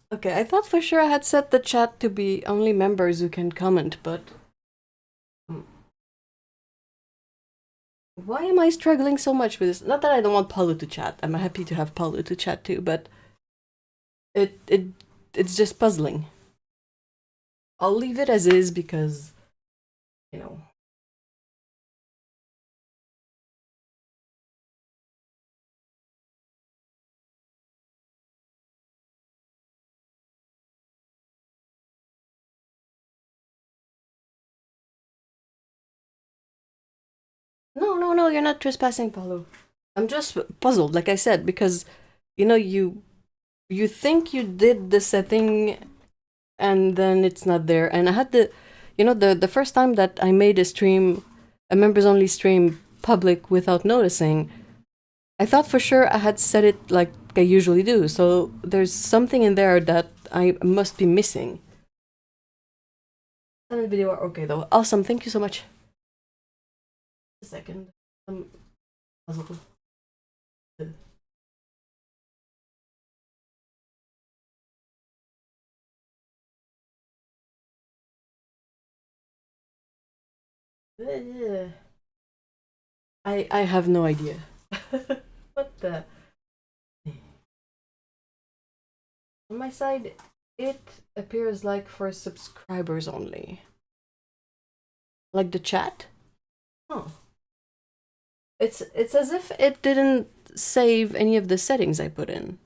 Okay, I thought for sure I had set the chat to be only members who can comment, but why am I struggling so much with this? Not that I don't want Paulo to chat. I'm happy to have Paulo to chat too, but it it it's just puzzling. I'll leave it as is because, you know. No, you're not trespassing, Paulo. I'm just puzzled, like I said, because you think you did the setting and then it's not there. And I had the first time that I made a stream, a members only stream public without noticing, I thought for sure I had set it like I usually do. So there's something in there that I must be missing. Video are okay though. Awesome, thank you so much. A second. Puzzled. I have no idea. What the? On my side, it appears like for subscribers only. Like the chat? Oh. It's as if it didn't save any of the settings I put in.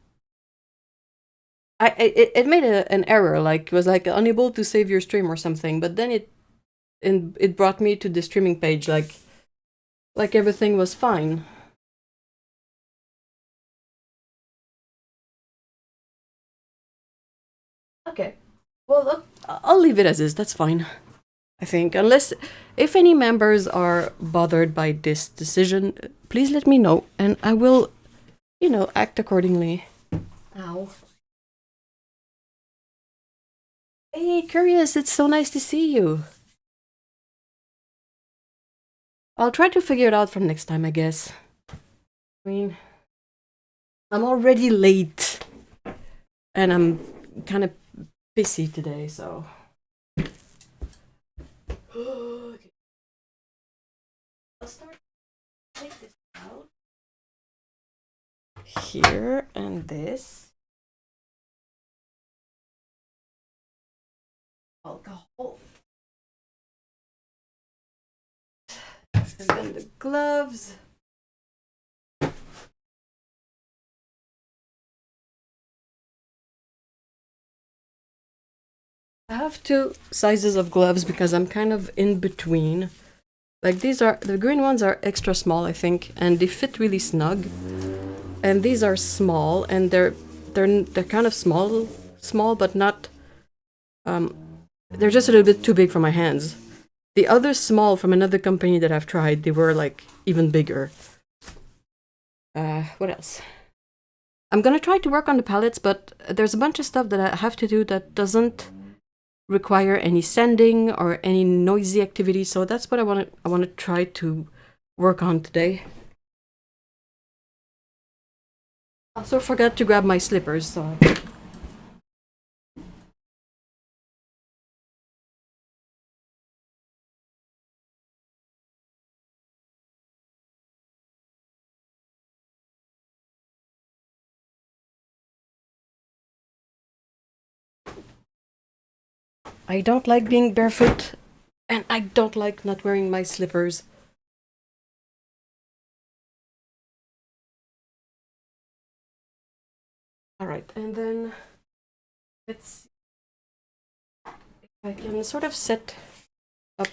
It made an error, like it was like unable to save your stream or something, but then it brought me to the streaming page like everything was fine. Okay. Well, look, I'll leave it as is. That's fine. I think, unless if any members are bothered by this decision, please let me know, and I will, act accordingly. Ow. Hey, Curious, it's so nice to see you. I'll try to figure it out from next time, I guess. I mean, I'm already late, and I'm kind of pissy today, so. Okay. I'll start. Take this out. Here and this. Alcohol. And then the gloves. I have two sizes of gloves because I'm kind of in between. Like the green ones are extra small, I think, and they fit really snug. And these are small, and they're kind of small, but not. They're just a little bit too big for my hands. The other small from another company that I've tried, they were like even bigger. What else? I'm gonna try to work on the palettes, but there's a bunch of stuff that I have to do that doesn't require any sanding or any noisy activity, so that's what I want to try to work on today. Also forgot to grab my slippers, so I don't like being barefoot, and I don't like not wearing my slippers. Alright, and then let's see if I can sort of set up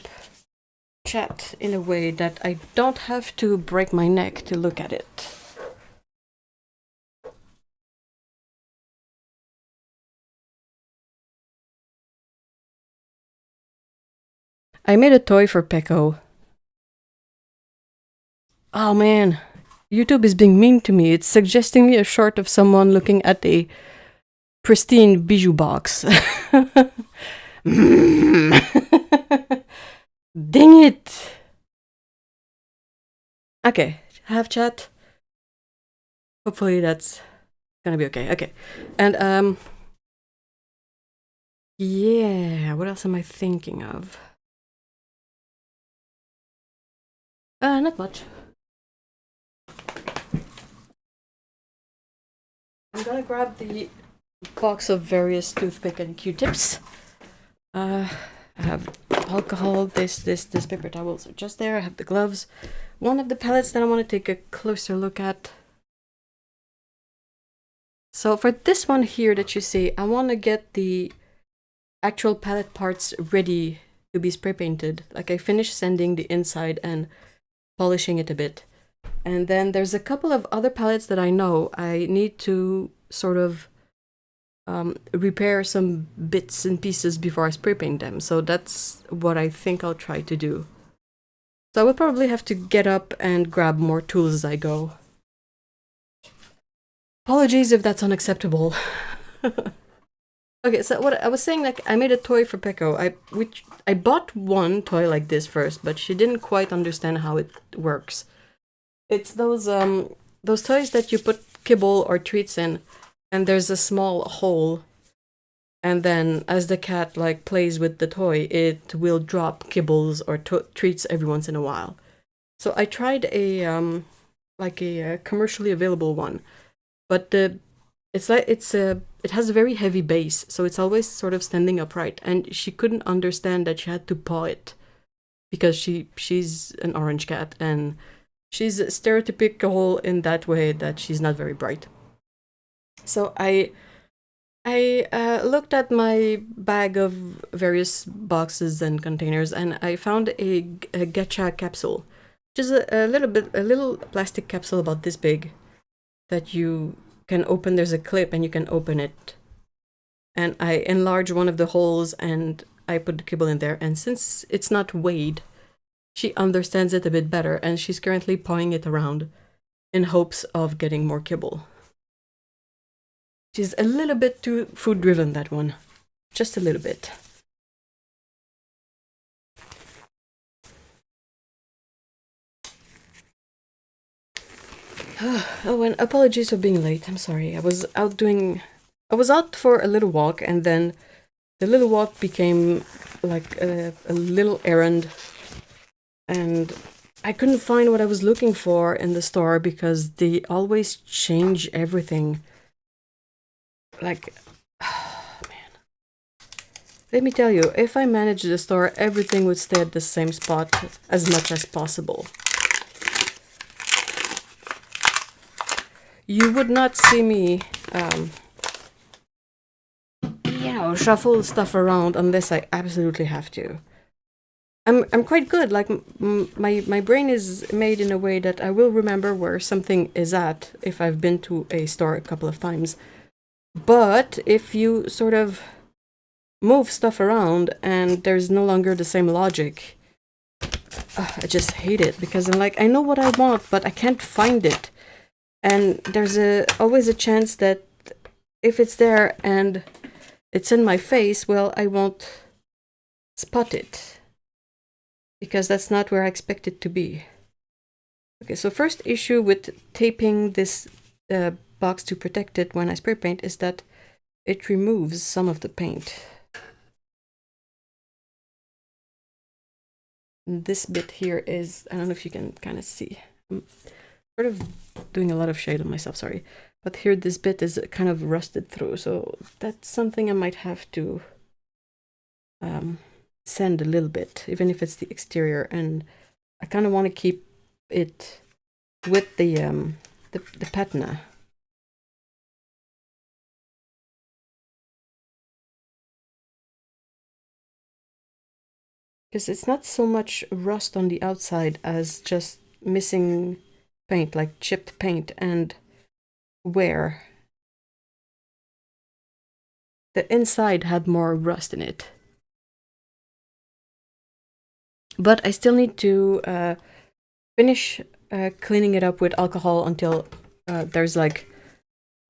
chat in a way that I don't have to break my neck to look at it. I made a toy for Pecco. Oh man, YouTube is being mean to me. It's suggesting me a short of someone looking at a pristine bijou box. Dang it! Okay, have chat. Hopefully that's gonna be okay. Okay, and Yeah, what else am I thinking of? Not much. I'm gonna grab the box of various toothpick and Q-tips. I have alcohol, this paper towels are just there. I have the gloves. One of the palettes that I want to take a closer look at. So for this one here that you see, I want to get the actual palette parts ready to be spray painted. Like I finished sanding the inside and polishing it a bit. And then there's a couple of other palettes that I know I need to sort of repair some bits and pieces before I spray paint them. So that's what I think I'll try to do. So I will probably have to get up and grab more tools as I go. Apologies if that's unacceptable. Okay, so what I was saying, like I made a toy for Pecco. I bought one toy like this first, but she didn't quite understand how it works. It's those toys that you put kibble or treats in, and there's a small hole, and then as the cat like plays with the toy, it will drop kibbles or treats every once in a while. So I tried a commercially available one, but it has a very heavy base, so it's always sort of standing upright, and she couldn't understand that she had to paw it because she's an orange cat and she's stereotypical in that way that she's not very bright. So I looked at my bag of various boxes and containers, and I found a gacha capsule, which is a little plastic capsule about this big that you can open. There's a clip and you can open it. And I enlarged one of the holes and I put the kibble in there. And since it's not weighed, she understands it a bit better, and she's currently pawing it around in hopes of getting more kibble. She's a little bit too food driven, that one. Just a little bit. Oh, and apologies for being late. I'm sorry. I was out for a little walk, and then the little walk became like a little errand, and I couldn't find what I was looking for in the store because they always change everything. Like, oh, man. Let me tell you, if I managed the store, everything would stay at the same spot as much as possible. You would not see me, shuffle stuff around unless I absolutely have to. I'm quite good. Like my brain is made in a way that I will remember where something is at if I've been to a store a couple of times. But if you sort of move stuff around and there's no longer the same logic, I just hate it because I'm like, I know what I want, but I can't find it. And there's always a chance that if it's there and it's in my face, well, I won't spot it because that's not where I expect it to be. Okay, so first issue with taping this box to protect it when I spray paint is that it removes some of the paint. And this bit here is, I don't know if you can kind of see. I'm sort of doing a lot of shade on myself, sorry. But here this bit is kind of rusted through, so that's something I might have to sand a little bit, even if it's the exterior. And I kind of want to keep it with the patina. Because it's not so much rust on the outside as just missing paint, like chipped paint and wear. The inside had more rust in it. But I still need to finish cleaning it up with alcohol until there's like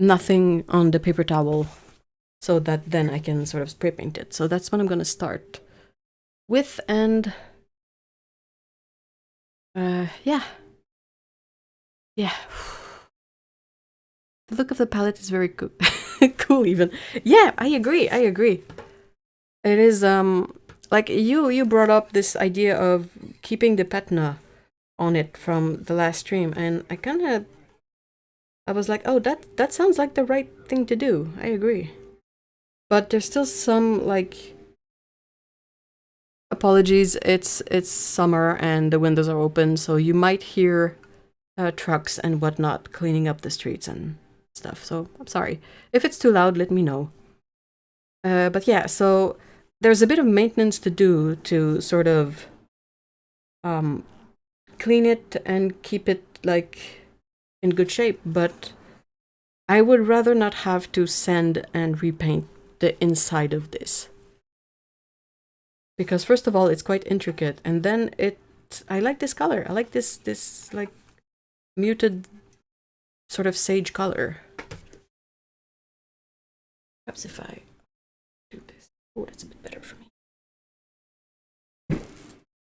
nothing on the paper towel, so that then I can sort of spray paint it. So that's what I'm gonna start with, and yeah. The look of the palette is very cool. Cool even. Yeah, I agree. It is like you brought up this idea of keeping the patina on it from the last stream, and I was like, oh, that sounds like the right thing to do. I agree. But there's still some like apologies. It's summer and the windows are open, so you might hear trucks and whatnot cleaning up the streets and stuff. So I'm sorry if it's too loud. Let me know. But yeah, so there's a bit of maintenance to do to sort of clean it and keep it like in good shape. But I would rather not have to sand and repaint the inside of this. Because first of all, it's quite intricate, and then I like this color. I like this like muted sort of sage color. Perhaps if I do this. Oh, that's a bit better for me.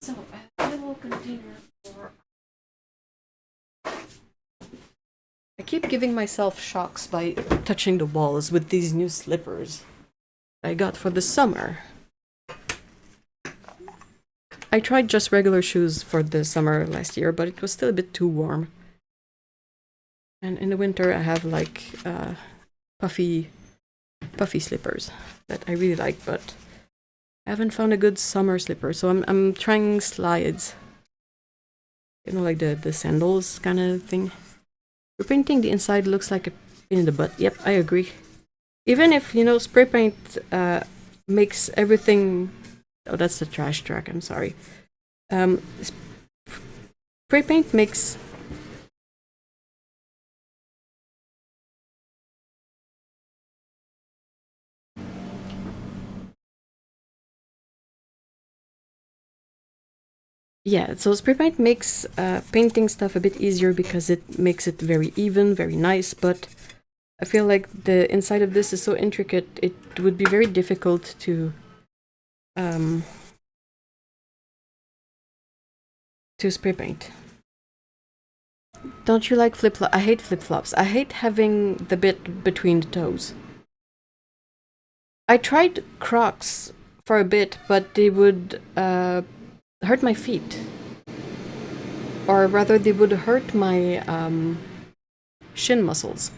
So I have a little container for. I keep giving myself shocks by touching the walls with these new slippers I got for the summer. I tried just regular shoes for the summer last year, but it was still a bit too warm. And in the winter, I have like puffy slippers that I really like, but I haven't found a good summer slipper. So I'm trying slides. You know, like the sandals kind of thing. Repainting the inside looks like a pain in the butt. Yep, I agree. Even if, you know, spray paint makes everything. Oh, that's the trash truck. I'm sorry. Spray paint makes. Yeah, so spray paint makes painting stuff a bit easier because it makes it very even, very nice, but I feel like the inside of this is so intricate, it would be very difficult to spray paint. Don't you like flip-flops? I hate flip-flops. I hate having the bit between the toes. I tried Crocs for a bit, but they would hurt my feet. Or rather, they would hurt my shin muscles.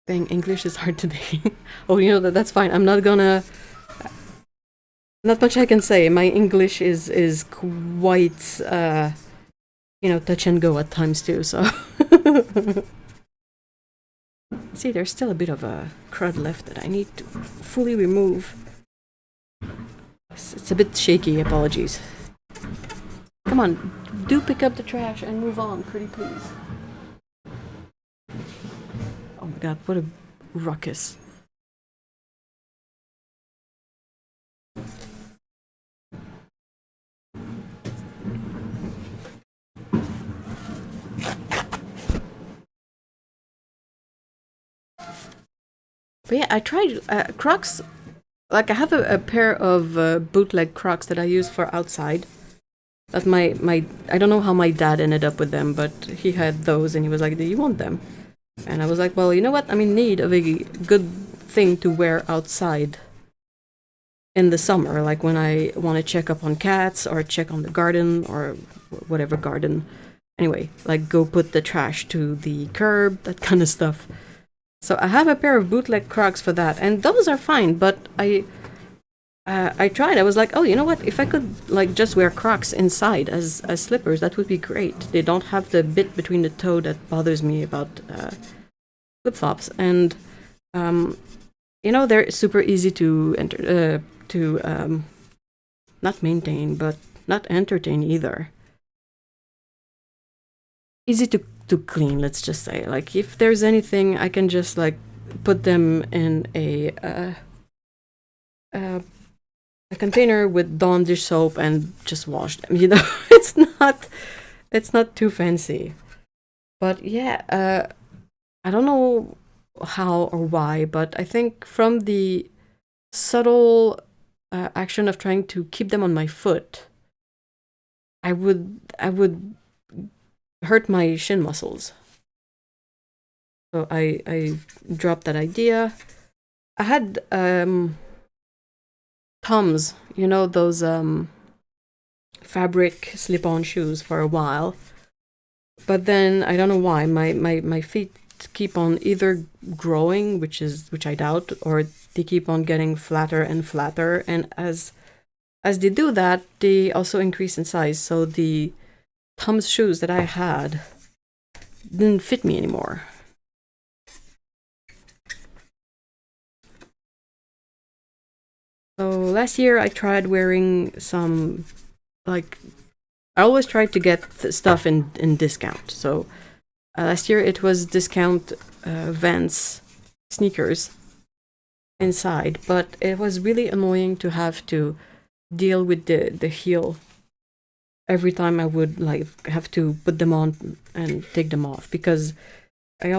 Dang, English is hard today. Oh, you know, that's fine. I'm not gonna... Not much I can say. My English is quite, you know, touch and go at times too, so... See, there's still a bit of a crud left that I need to fully remove. It's a bit shaky, apologies. Come on, do pick up the trash and move on, pretty please. Oh my god, what a ruckus. But yeah, I tried Crocs. Like, I have a pair of bootleg Crocs that I use for outside. That my I don't know how my dad ended up with them, but he had those and he was like, do you want them? And I was like, well, you know what? I'm in need of a good thing to wear outside in the summer, like when I want to check up on cats or check on the garden or whatever garden. Anyway, like go put the trash to the curb, that kind of stuff. So I have a pair of bootleg Crocs for that, and those are fine, but I tried. I was like, oh, you know what? If I could like just wear Crocs inside as slippers, that would be great. They don't have the bit between the toe that bothers me about flip-flops, and you know, they're super easy to not maintain, but not entertain either. Easy to clean, let's just say. Like, if there's anything, I can just like put them in a container with Dawn dish soap and just wash them. You know, it's not too fancy. But yeah, I don't know how or why, but I think from the subtle action of trying to keep them on my foot, I would hurt my shin muscles. So I dropped that idea. I had Toms, you know, those fabric slip-on shoes for a while. But then I don't know why my feet keep on either growing, which I doubt, or they keep on getting flatter and flatter, and as they do that, they also increase in size. So the Tom's shoes that I had didn't fit me anymore. So last year I tried wearing some, like, I always tried to get stuff in discount. So last year it was discount Vans sneakers inside, but it was really annoying to have to deal with the heel every time I would like have to put them on and take them off, because I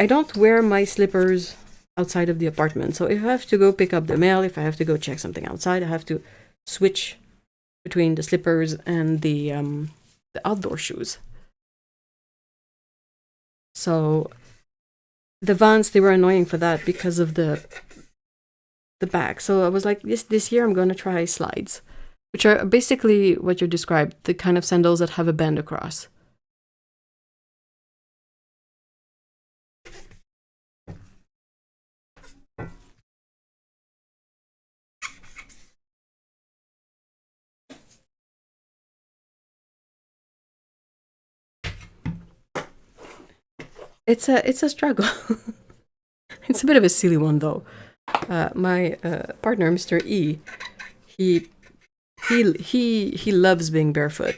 don't wear my slippers outside of the apartment. So if I have to go pick up the mail, if I have to go check something outside, I have to switch between the slippers and the outdoor shoes. So the Vans, they were annoying for that because of the back. So I was like, this year I'm going to try slides, which are basically what you described, the kind of sandals that have a band across. It's a struggle. It's a bit of a silly one though. My partner, Mr. E, he loves being barefoot.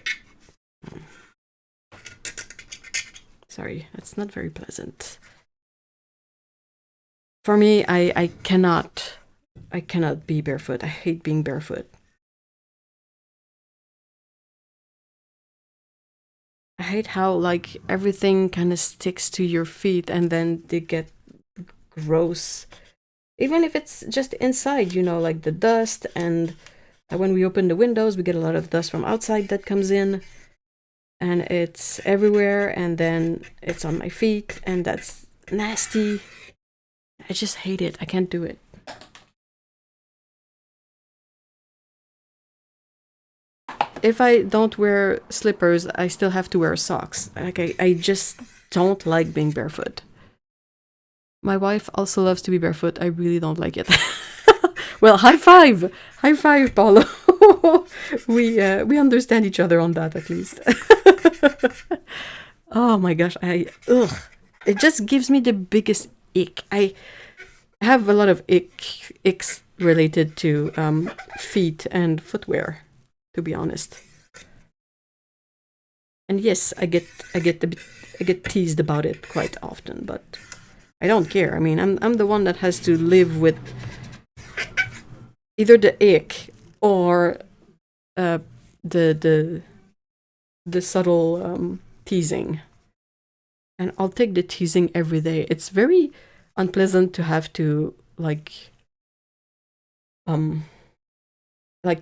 Sorry, that's not very pleasant. For me, I cannot be barefoot. I hate being barefoot. I hate how like everything kind of sticks to your feet and then they get gross. Even if it's just inside, you know, like the dust, and when we open the windows, we get a lot of dust from outside that comes in, and it's everywhere, and then it's on my feet, and that's nasty. I just hate it. I can't do it. If I don't wear slippers, I still have to wear socks. Like I just don't like being barefoot. My wife also loves to be barefoot. I really don't like it. Well, high five, Paulo. we understand each other on that at least. Oh my gosh, it just gives me the biggest ick. I have a lot of icks related to feet and footwear, to be honest. And yes, I get teased about it quite often, but I don't care. I mean, I'm the one that has to live with either the ick or the subtle teasing. And I'll take the teasing every day. It's very unpleasant to have to like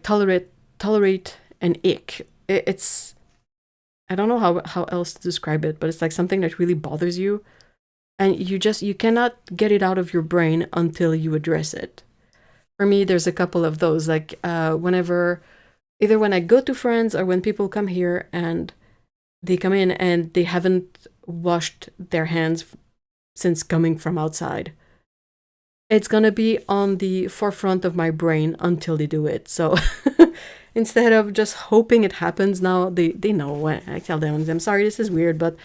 tolerate an ick. It's, I don't know how else to describe it, but it's like something that really bothers you, and you cannot get it out of your brain until you address it. For me, there's a couple of those, like whenever, either when I go to friends or when people come here and they come in and they haven't washed their hands since coming from outside. It's gonna be on the forefront of my brain until they do it. So instead of just hoping it happens, now they know. When I tell them, I'm sorry, this is weird, but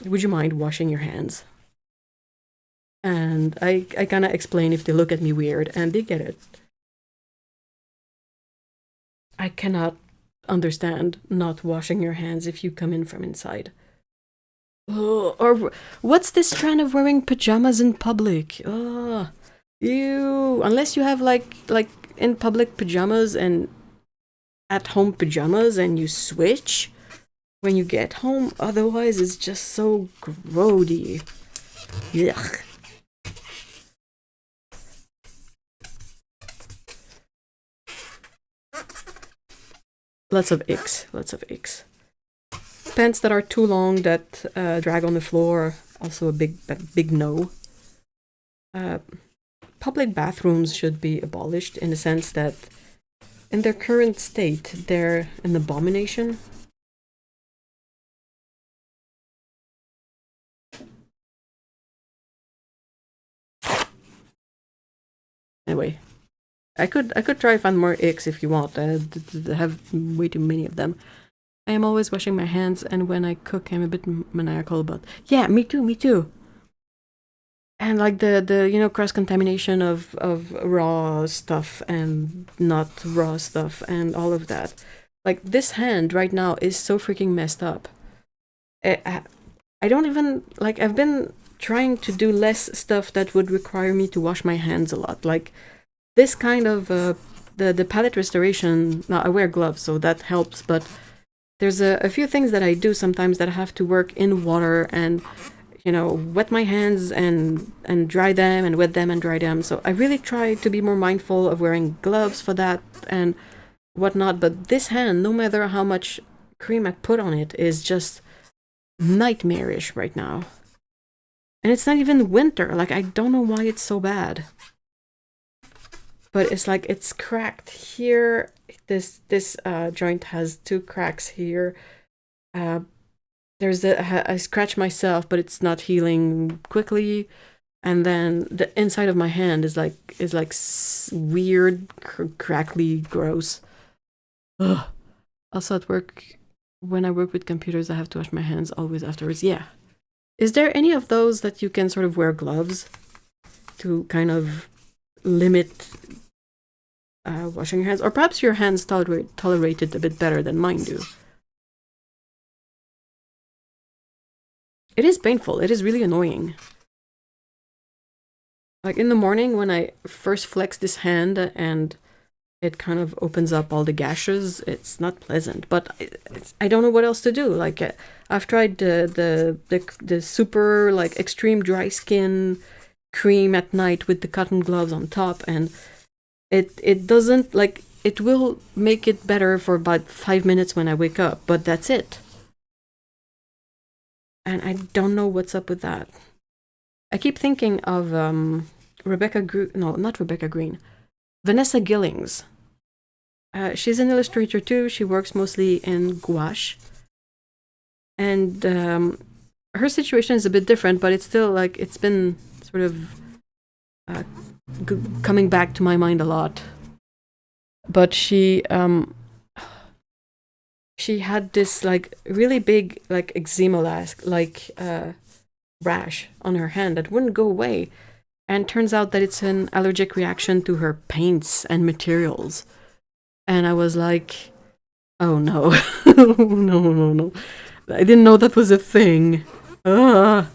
would you mind washing your hands? And I kind of explain if they look at me weird, and they get it. I cannot understand not washing your hands if you come in from inside. Oh, or what's this trend of wearing pajamas in public? Oh, ew. Unless you have like in public pajamas and at home pajamas and you switch when you get home. Otherwise, it's just so grody. Yuck. Lots of icks. Pants that are too long, that drag on the floor, also a big no. public bathrooms should be abolished in the sense that in their current state, they're an abomination. Anyway, I could try to find more icks if you want. I have way too many of them. I am always washing my hands, and when I cook, I'm a bit maniacal about. Yeah, me too, me too. And like the cross contamination of raw stuff and not raw stuff and all of that. Like this hand right now is so freaking messed up. I don't even like. I've been trying to do less stuff that would require me to wash my hands a lot. Like this kind of the palette restoration. Now I wear gloves, so that helps. But there's a few things that I do sometimes that I have to work in water and wet my hands and dry them and wet them and dry them. So I really try to be more mindful of wearing gloves for that and whatnot. But this hand, no matter how much cream I put on it, is just nightmarish right now. And it's not even winter. Like, I don't know why it's so bad. But it's like it's cracked here. This joint has 2 cracks here. There's I scratch myself, but it's not healing quickly. And then the inside of my hand is like weird, crackly, gross. Ugh. Also at work, when I work with computers, I have to wash my hands always afterwards. Yeah. Is there any of those that you can sort of wear gloves to kind of limit washing your hands? Or perhaps your hands tolerate it a bit better than mine do. It is painful. It is really annoying. Like in the morning when I first flex this hand and it kind of opens up all the gashes, it's not pleasant. But I don't know what else to do. Like I've tried the super like extreme dry skin cream at night with the cotton gloves on top, and it doesn't, like, it will make it better for about 5 minutes when I wake up, but that's it. And I don't know what's up with that. I keep thinking of not Rebecca Green, Vanessa Gillings. She's an illustrator too. She works mostly in gouache. And her situation is a bit different, but it's still like it's been sort of coming back to my mind a lot. But she had this like really big like eczema rash on her hand that wouldn't go away, and turns out that it's an allergic reaction to her paints and materials. And I was like, oh no. no, I didn't know that was a thing. I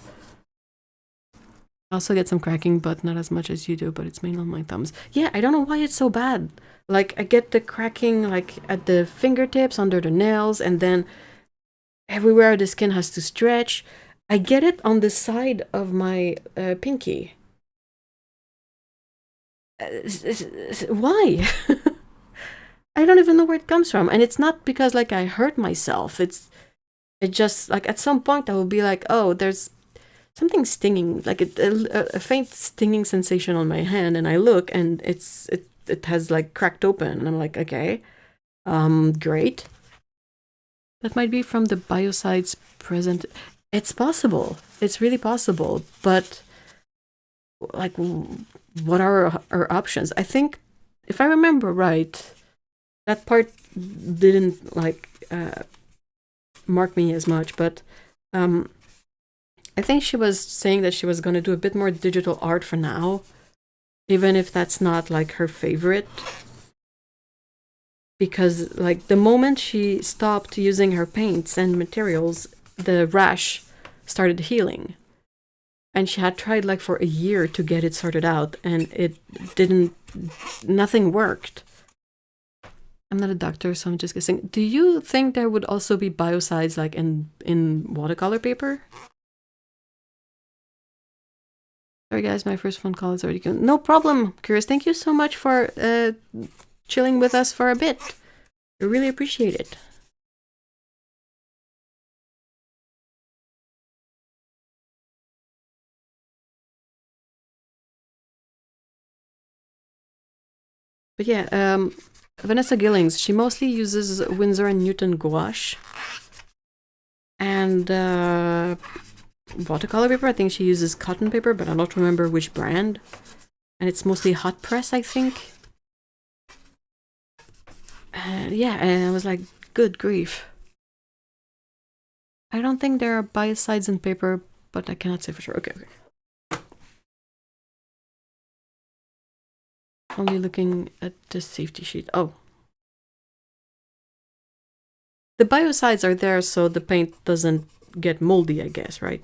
also get some cracking, but not as much as you do, but it's mainly on my thumbs. Yeah, I don't know why it's so bad. Like, I get the cracking like at the fingertips, under the nails, and then everywhere the skin has to stretch. I get it on the side of my pinky. Why? I don't even know where it comes from. And it's not because like I hurt myself. It just like at some point I will be like, oh, there's something stinging, like a faint stinging sensation on my hand, and I look and it has like cracked open, and I'm like, okay, great. That might be from the biocides present. It's possible. It's really possible. But like, what are our options? I think, if I remember right, that part didn't like mark me as much. But I think she was saying that she was going to do a bit more digital art for now, even if that's not like her favorite. Because like the moment she stopped using her paints and materials, the rash started healing. And she had tried like for a year to get it sorted out, and nothing worked. I'm not a doctor, so I'm just guessing. Do you think there would also be biocides like in watercolor paper? Sorry guys, my first phone call is already gone. No problem, Curious. Thank you so much for chilling with us for a bit. I really appreciate it. But yeah, Vanessa Gillings, she mostly uses Winsor & Newton gouache. And watercolor paper, I think she uses cotton paper, but I don't remember which brand. And it's mostly hot press, I think. Yeah, and I was like, good grief. I don't think there are biocides in paper, but I cannot say for sure. Okay. Only looking at the safety sheet. Oh. The biocides are there so the paint doesn't get moldy, I guess, right?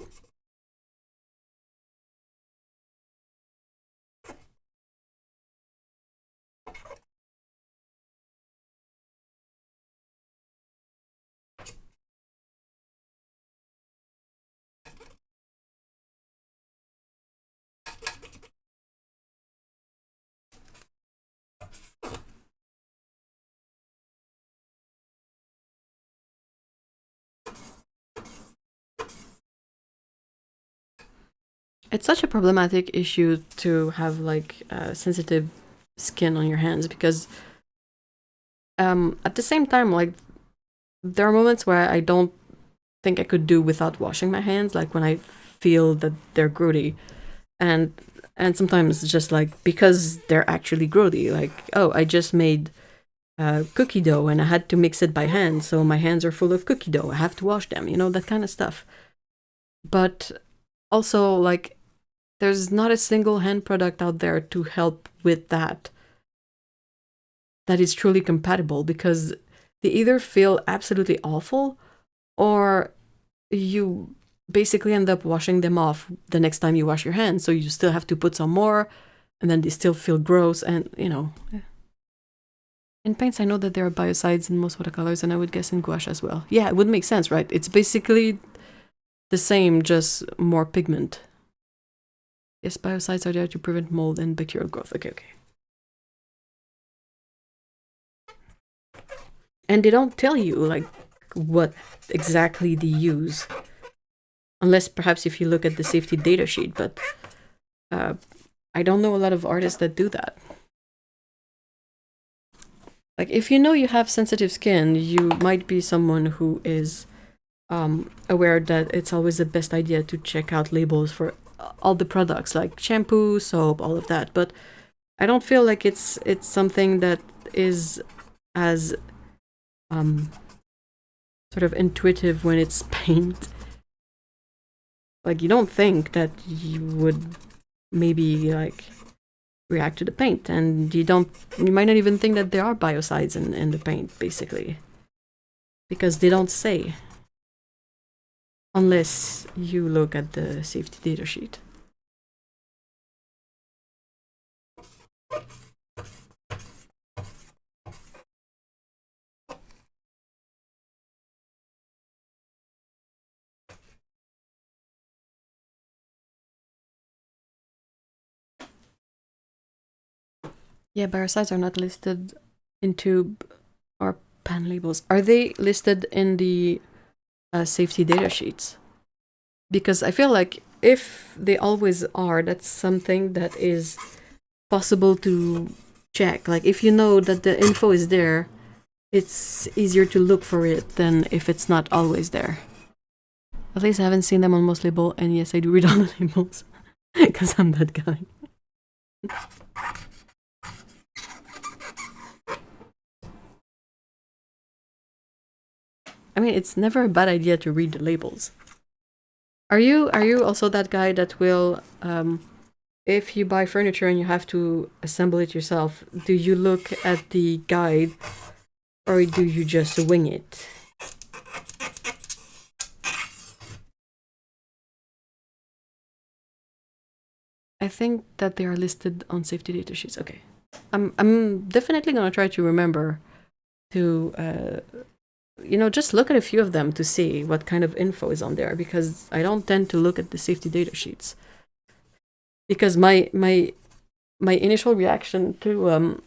It's such a problematic issue to have like sensitive skin on your hands because at the same time, like there are moments where I don't think I could do without washing my hands, like when I feel that they're grody, and sometimes it's just like because they're actually grody, like oh, I just made cookie dough and I had to mix it by hand, so my hands are full of cookie dough. I have to wash them, you know, that kind of stuff. But also, like, there's not a single hand product out there to help with that is truly compatible because they either feel absolutely awful or you basically end up washing them off the next time you wash your hands. So you still have to put some more and then they still feel gross and, you know. In paints, I know that there are biocides in most watercolors and I would guess in gouache as well. Yeah, it would make sense, right? It's basically the same, just more pigment. Yes, biocides are there to prevent mold and bacterial growth. Okay. And they don't tell you, like, what exactly they use. Unless perhaps if you look at the safety data sheet, but I don't know a lot of artists that do that. Like, if you know you have sensitive skin, you might be someone who is aware that it's always the best idea to check out labels for all the products, like shampoo, soap, all of that. But I don't feel like it's something that is as sort of intuitive when it's paint. Like, you don't think that you would maybe like react to the paint, and you might not even think that there are biocides in the paint, basically, because they don't say, unless you look at the safety data sheet. Yeah, biocides are not listed in tube or pan labels. Are they listed in the safety data sheets? Because I feel like if they always are, that's something that is possible to check. Like, if you know that the info is there, it's easier to look for it than if it's not always there. At least I haven't seen them on most label, and yes, I do read all the labels because I'm that guy. I mean, it's never a bad idea to read the labels. Are you also that guy that will, if you buy furniture and you have to assemble it yourself, do you look at the guide or do you just wing it? I think that they are listed on safety data sheets. Okay, I'm definitely gonna try to remember to just look at a few of them to see what kind of info is on there, because I don't tend to look at the safety data sheets. Because my initial reaction to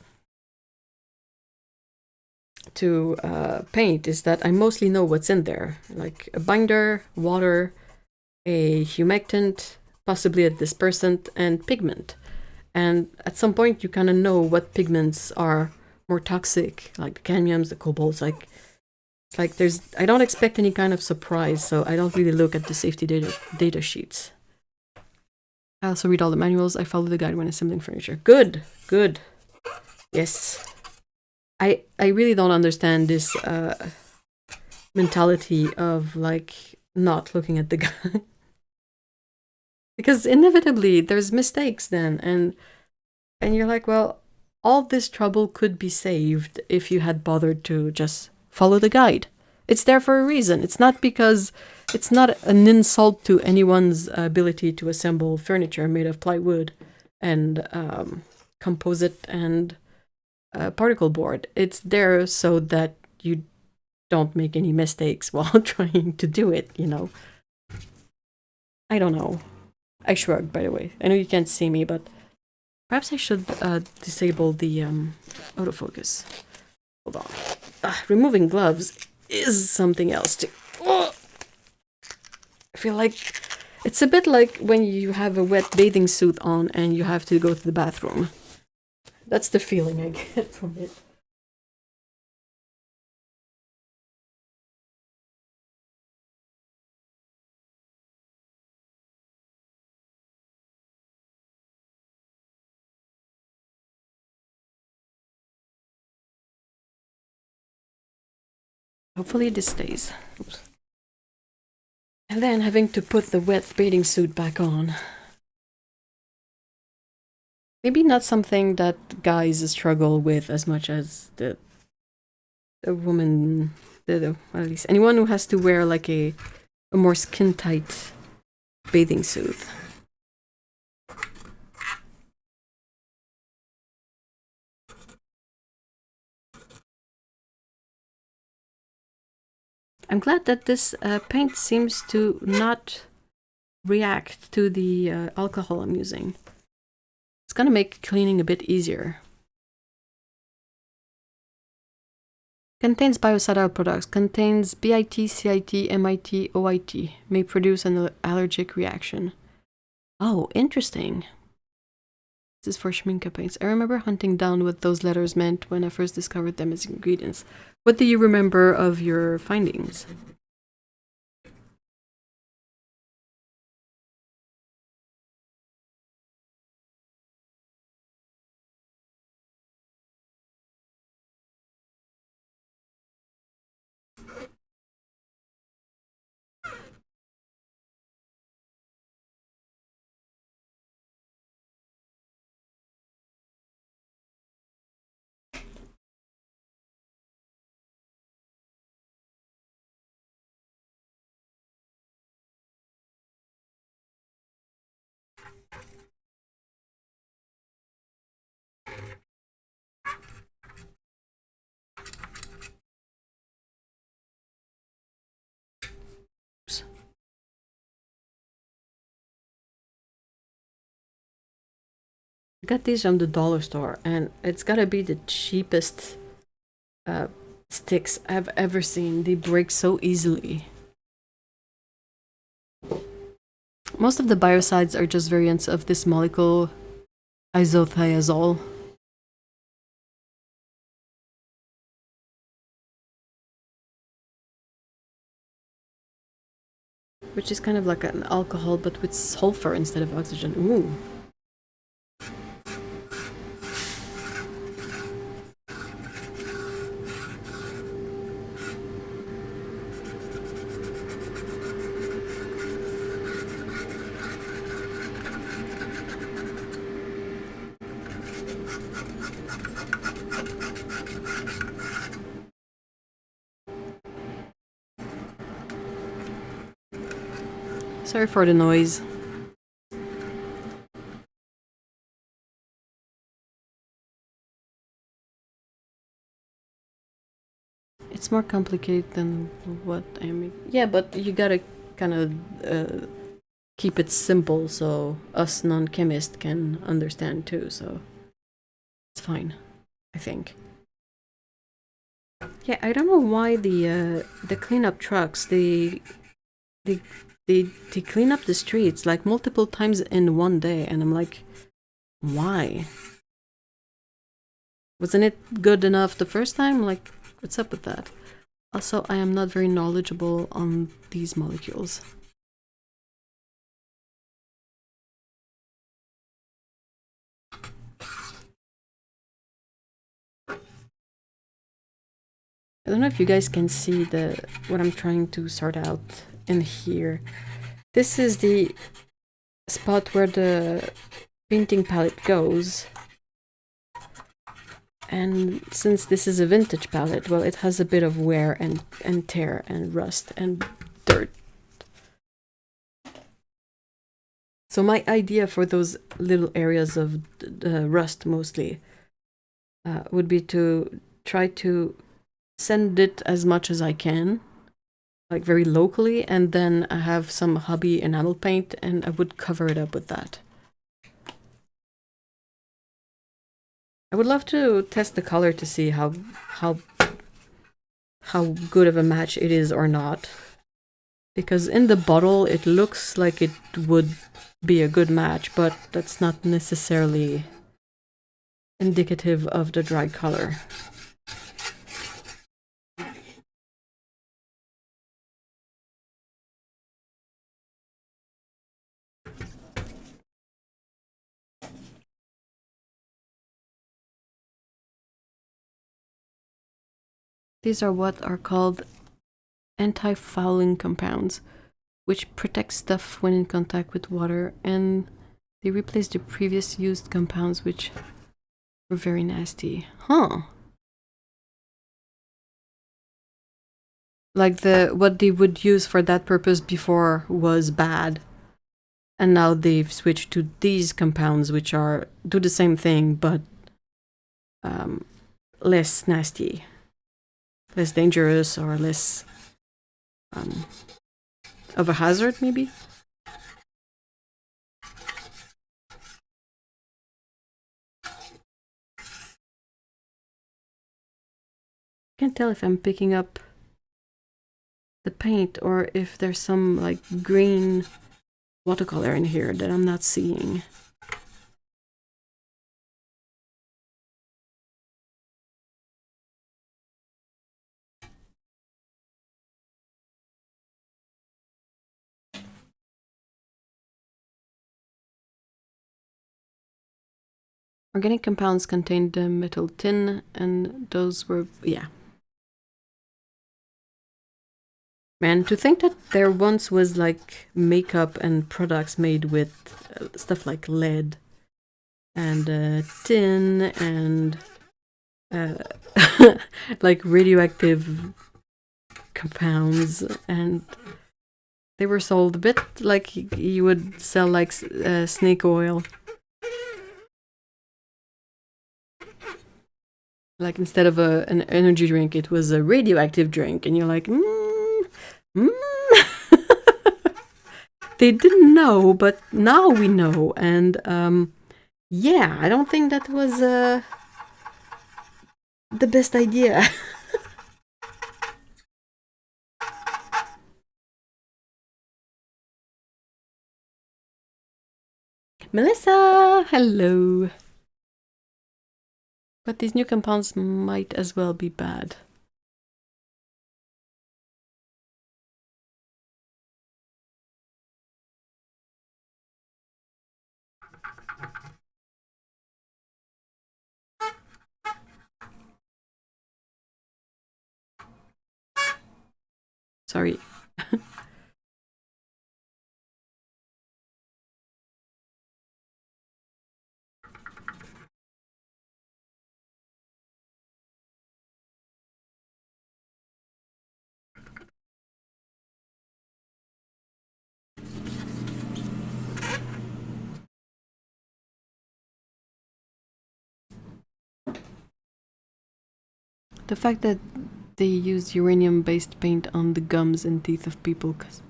paint is that I mostly know what's in there, like a binder, water, a humectant, possibly a dispersant, and pigment. And at some point, you kind of know what pigments are more toxic, like the cadmiums, the cobalts. Like, it's like I don't expect any kind of surprise, so I don't really look at the safety data sheets. I also read all the manuals. I follow the guide when assembling furniture. Good, good. Yes. I really don't understand this mentality of like not looking at the guide. Because inevitably there's mistakes then, and you're like, well, all this trouble could be saved if you had bothered to just follow the guide. It's there for a reason. It's not because it's not an insult to anyone's ability to assemble furniture made of plywood and composite and particle board. It's there so that you don't make any mistakes while trying to do it, you know. I don't know. I shrugged, by the way. I know you can't see me, but perhaps I should disable the autofocus. Hold on. Removing gloves is something else too. Oh! I feel like it's a bit like when you have a wet bathing suit on and you have to go to the bathroom. That's the feeling I get from it. Hopefully this stays. Oops. And then having to put the wet bathing suit back on. Maybe not something that guys struggle with as much as the woman, at least anyone who has to wear like a more skin tight bathing suit. I'm glad that this paint seems to not react to the alcohol I'm using. It's gonna make cleaning a bit easier. Contains biocidal products. Contains BIT, CIT, MIT, OIT. May produce an allergic reaction. Oh, interesting. This is for schminke paints. I remember hunting down what those letters meant when I first discovered them as ingredients. What do you remember of your findings? I got these from the dollar store, and it's gotta be the cheapest sticks I've ever seen. They break so easily. Most of the biocides are just variants of this molecule, isothiazole. Which is kind of like an alcohol, but with sulfur instead of oxygen. Ooh. Sorry for the noise. It's more complicated than what I mean. Yeah, but you gotta kind of keep it simple so us non-chemists can understand too, so it's fine, I think. Yeah, I don't know why the cleanup trucks, they clean up the streets like multiple times in one day, and I'm like, Why? Wasn't it good enough the first time? Like, what's up with that? Also, I am not very knowledgeable on these molecules. I don't know if you guys can see what I'm trying to sort out in here. This is the spot where the painting palette goes. And since this is a vintage palette, well, it has a bit of wear and tear and rust and dirt. So my idea for those little areas of rust mostly would be to try to send it as much as I can, like very locally, and then I have some hobby enamel paint and I would cover it up with that. I would love to test the color to see how good of a match it is or not. Because in the bottle it looks like it would be a good match, but that's not necessarily indicative of the dry color. These are what are called anti-fouling compounds, which protect stuff when in contact with water, and they replace the previous used compounds which were very nasty. Huh. Like what they would use for that purpose before was bad. And now they've switched to these compounds which do the same thing but less nasty. Less dangerous or less of a hazard, maybe? Can't tell if I'm picking up the paint or if there's some like green watercolor in here that I'm not seeing. Organic compounds contained the metal tin, and those were, yeah. Man, to think that there once was like makeup and products made with stuff like lead and tin and like radioactive compounds, and they were sold a bit like you would sell like snake oil. Like instead of an energy drink, it was a radioactive drink, and you're like, They didn't know, but now we know, and yeah, I don't think that was the best idea. Melissa, hello. But these new compounds might as well be bad. Sorry. The fact that they used uranium-based paint on the gums and teeth of people, cause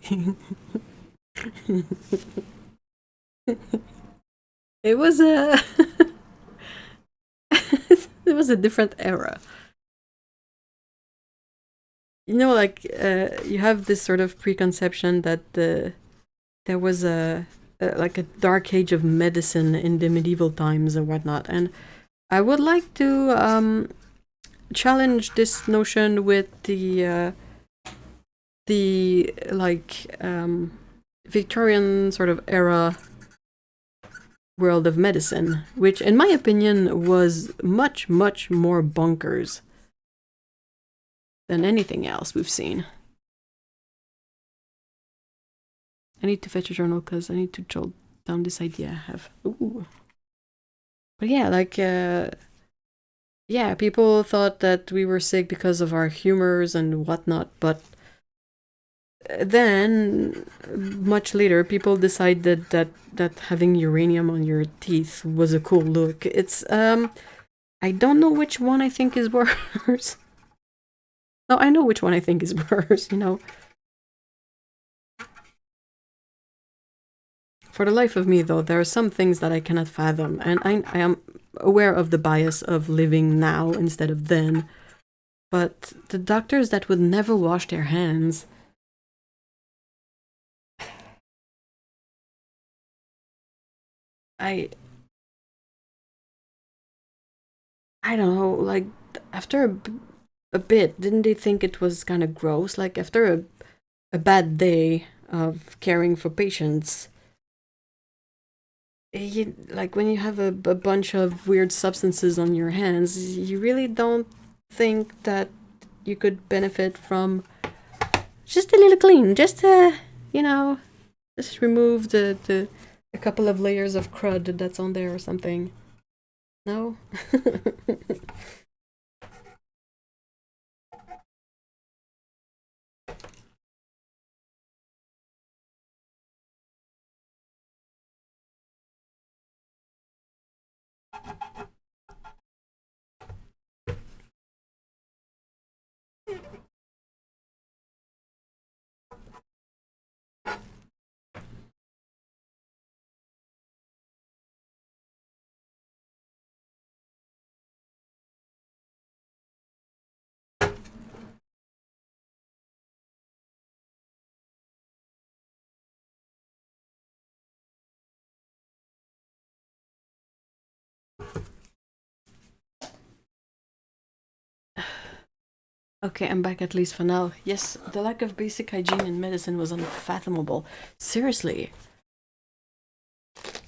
it was a it was a different era. You know, like you have this sort of preconception that there was a like a dark age of medicine in the medieval times or whatnot. And I would like to challenge this notion with the like Victorian sort of era world of medicine, which in my opinion was much, much more bonkers than anything else we've seen. I need to fetch a journal because I need to jot down this idea I have. Ooh. But yeah, like, yeah, people thought that we were sick because of our humors and whatnot, but then, much later, people decided that having uranium on your teeth was a cool look. It's, I don't know which one I think is worse. No, I know which one I think is worse, you know. For the life of me, though, there are some things that I cannot fathom, and I am aware of the bias of living now instead of then. But the doctors that would never wash their hands... I don't know, like, after a bit, didn't they think it was kind of gross? Like, after a bad day of caring for patients, like, when you have a bunch of weird substances on your hands, you really don't think that you could benefit from just a little clean, just you know, just remove a couple of layers of crud that's on there or something. No? Okay, I'm back at least for now. Yes, the lack of basic hygiene in medicine was unfathomable. Seriously.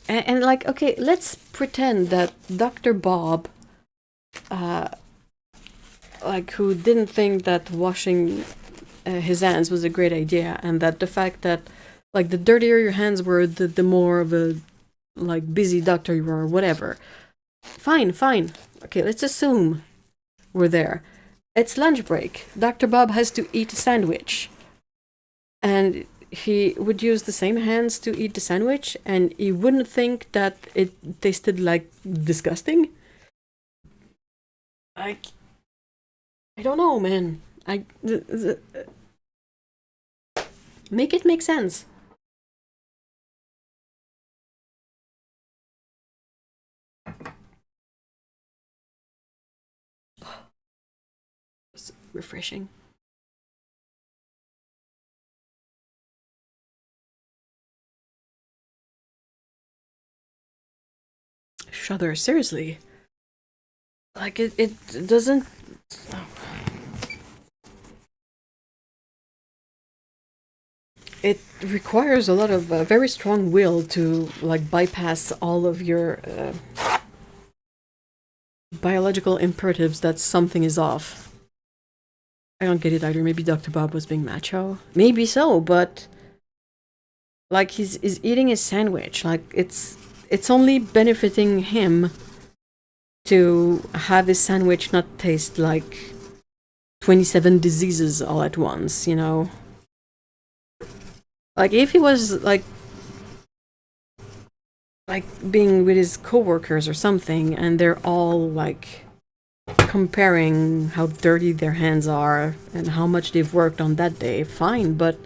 And like, okay, let's pretend that Dr. Bob, like, who didn't think that washing his hands was a great idea, and that the fact that, like, the dirtier your hands were, the more of a, like, busy doctor you were, or whatever. Fine. Okay, let's assume we're there. It's lunch break. Dr. Bob has to eat a sandwich. And he would use the same hands to eat the sandwich, and he wouldn't think that it tasted like disgusting. I don't know, man. Make it make sense. It's refreshing. Shudder, seriously. Like, it doesn't... It requires a lot of very strong will to, like, bypass all of your biological imperatives that something is off. I don't get it either. Maybe Dr. Bob was being macho. Maybe so, but... Like, he's eating his sandwich. Like, it's only benefiting him to have his sandwich not taste like 27 diseases all at once, you know? Like, if he was, like being with his coworkers or something, and they're all, like, comparing how dirty their hands are and how much they've worked on that day, fine, but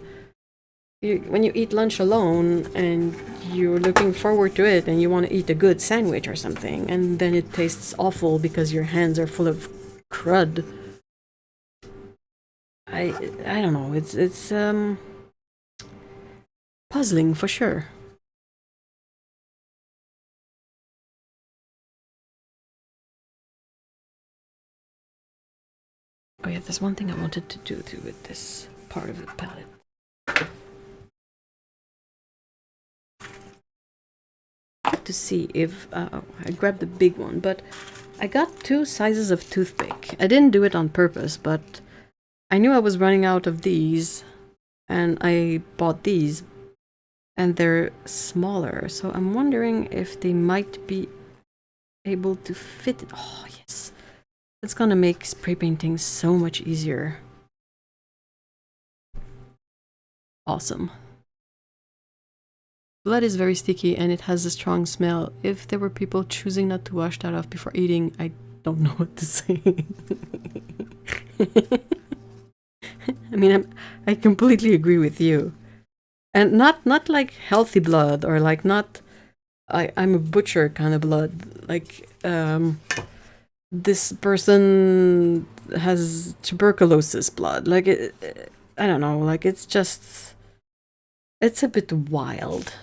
when you eat lunch alone and you're looking forward to it and you want to eat a good sandwich or something, and then it tastes awful because your hands are full of crud. I don't know. It's puzzling for sure. yeah, there's one thing I wanted to do too with this part of the palette. To see if I grabbed the big one, but I got 2 sizes of toothpick. I didn't do it on purpose, but I knew I was running out of these, and I bought these, and they're smaller, so I'm wondering if they might be able to fit it. Oh yes, it's gonna make spray painting so much easier. Awesome. Blood is very sticky and it has a strong smell. If there were people choosing not to wash that off before eating, I don't know what to say. I mean, I completely agree with you. And not like healthy blood, or like not I'm a butcher kind of blood. Like this person has tuberculosis blood. Like I don't know, like it's a bit wild.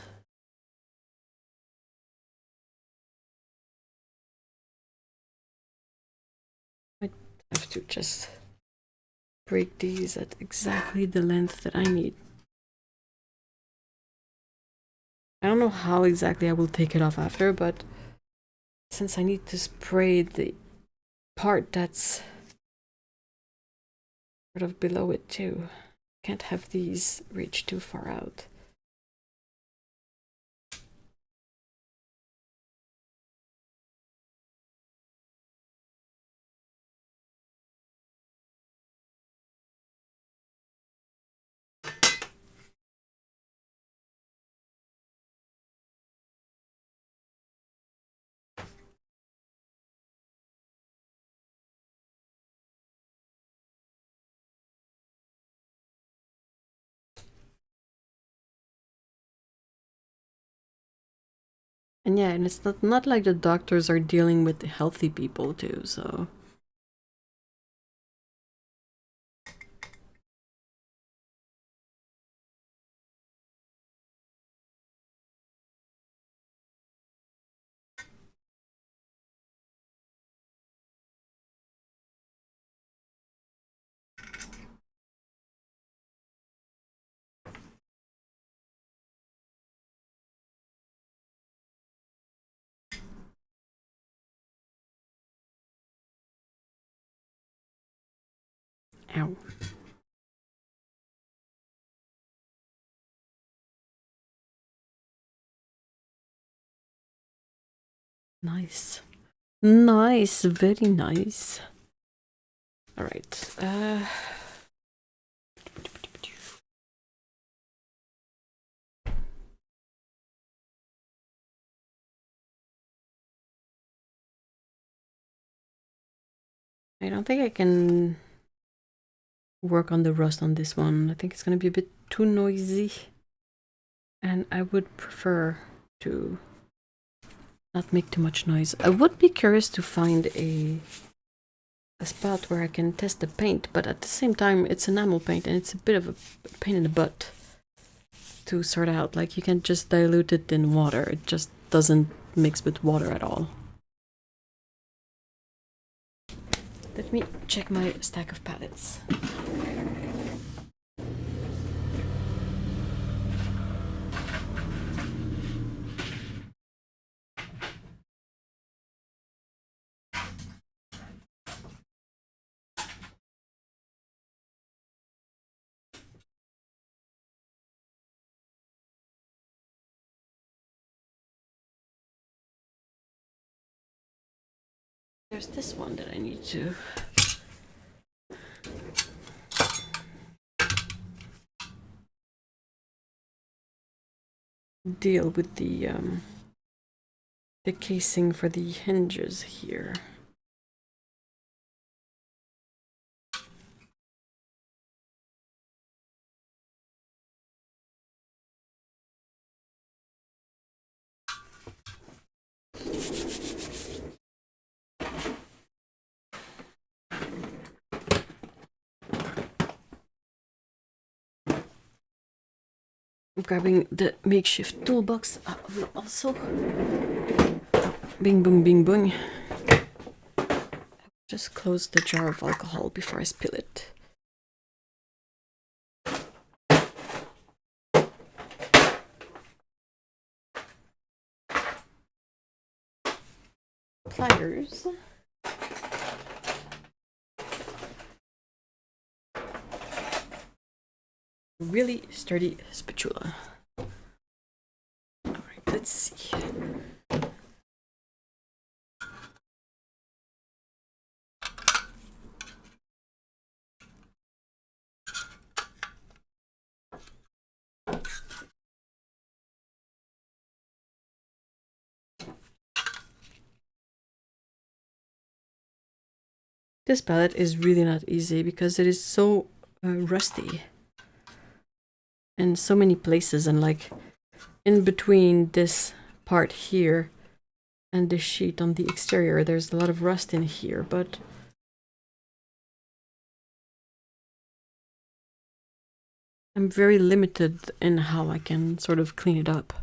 I have to just break these at exactly the length that I need. I don't know how exactly I will take it off after, but since I need to spray the part that's sort of below it too, can't have these reach too far out. And yeah, and it's not like the doctors are dealing with the healthy people too, so. Ow. Nice. Nice, very nice. All right. I don't think I can work on the rust on this one. I think it's gonna be a bit too noisy, and I would prefer to not make too much noise. I would be curious to find a spot where I can test the paint, but at the same time it's enamel paint and it's a bit of a pain in the butt to sort out. Like, you can just dilute it in water, it just doesn't mix with water at all. Let me check my stack of palettes. There's this one that I need to deal with the casing for the hinges here. I'm grabbing the makeshift toolbox. Will also bing boom bing boom. Just close the jar of alcohol before I spill it. Pliers. Really sturdy spatula. All right, let's see. This palette is really not easy because it is so rusty in so many places, and like in between this part here and the sheet on the exterior, there's a lot of rust in here, but I'm very limited in how I can sort of clean it up.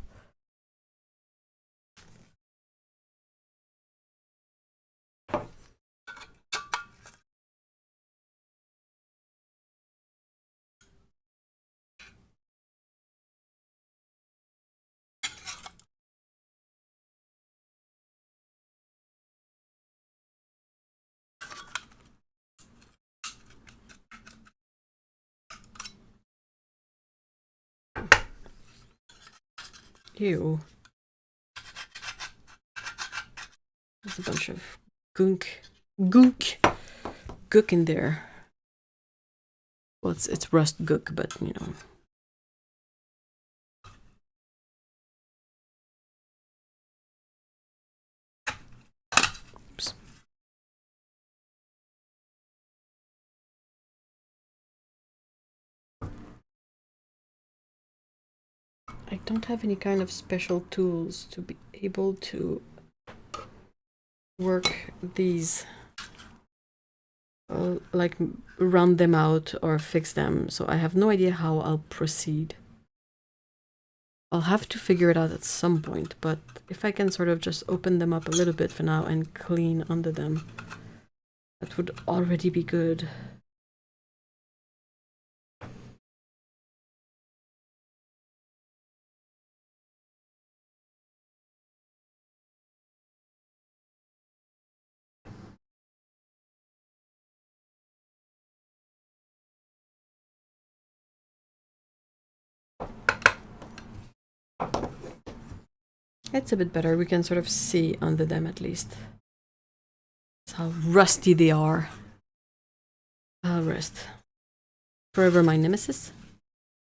Ew. There's a bunch of gook in there. Well, it's rust gook, but you know. Oops. I don't have any kind of special tools to be able to work these, like round them out or fix them, so I have no idea how I'll proceed. I'll have to figure it out at some point, but if I can sort of just open them up a little bit for now and clean under them, that would already be good. It's a bit better. We can sort of see under them at least. That's how rusty they are. Rust. Forever my nemesis?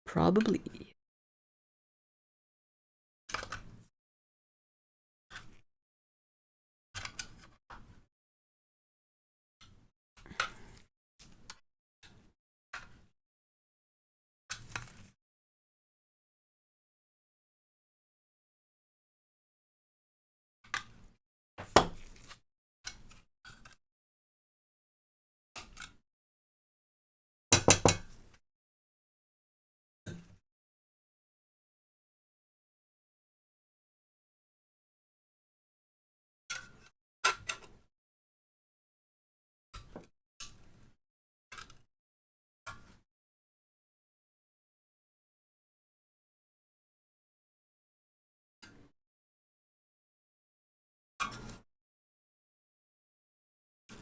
Probably.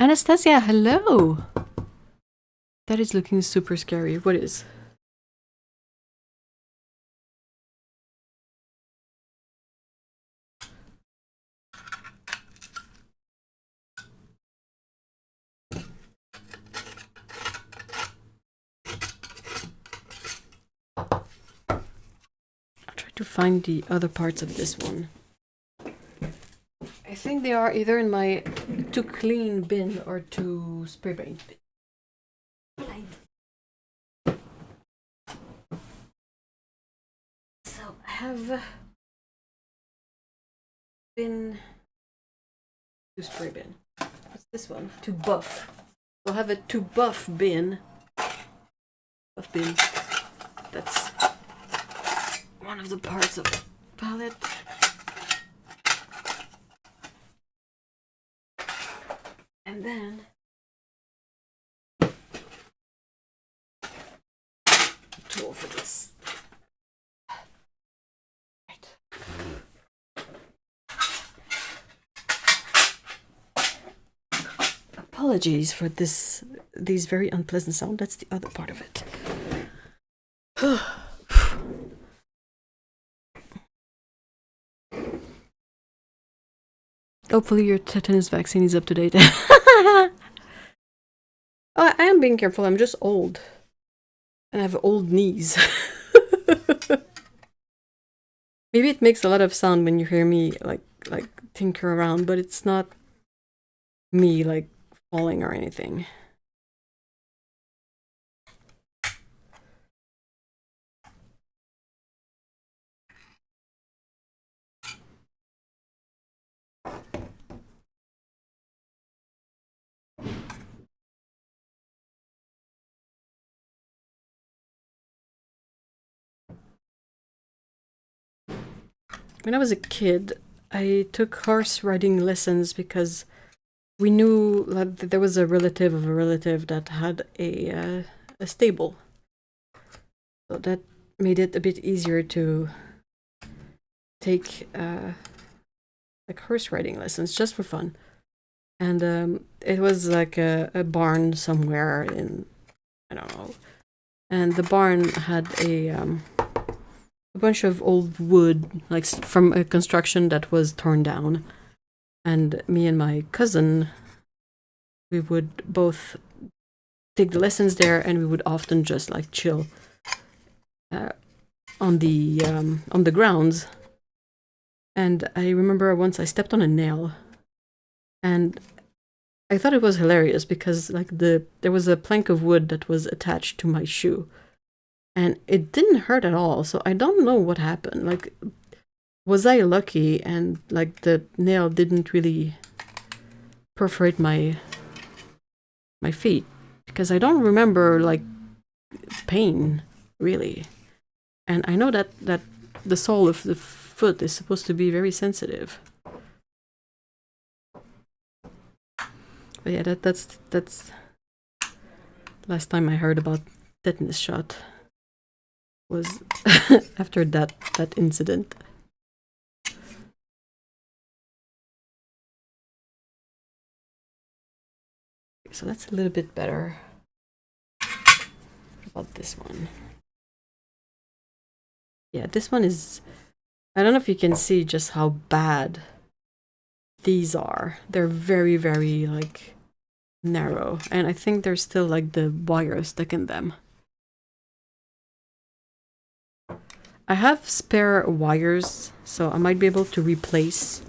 Anastasia, hello! That is looking super scary. What is? I'll try to find the other parts of this one. I think they are either in my to clean bin or to spray paint bin. So I have bin to spray bin. What's this one? To buff. I'll have a to buff bin. Buff bin. That's one of the parts of the palette. And then for this. Right. Apologies for these very unpleasant sounds. That's the other part of it. Hopefully your tetanus vaccine is up to date. Oh, I am being careful. I'm just old. And I have old knees. Maybe it makes a lot of sound when you hear me like tinker around, but it's not me like falling or anything. When I was a kid, I took horse riding lessons because we knew that there was a relative of a relative that had a stable. So that made it a bit easier to take like horse riding lessons just for fun. And it was like a barn somewhere in, I don't know. And the barn had a bunch of old wood, like from a construction that was torn down. And me and my cousin, we would both take the lessons there, and we would often just like chill on the grounds. And I remember once I stepped on a nail, and I thought it was hilarious because like there was a plank of wood that was attached to my shoe. And it didn't hurt at all, so I don't know what happened. Like, was I lucky and like the nail didn't really perforate my feet? Because I don't remember like pain really. And I know that the sole of the foot is supposed to be very sensitive. But yeah, that's last time I heard about tetanus shot was after that incident. So that's a little bit better. What about this one? Yeah, this one is, I don't know if you can see just how bad these are. They're very, very like narrow, and I think there's still like the wire stuck in them. I have spare wires, so I might be able to replace.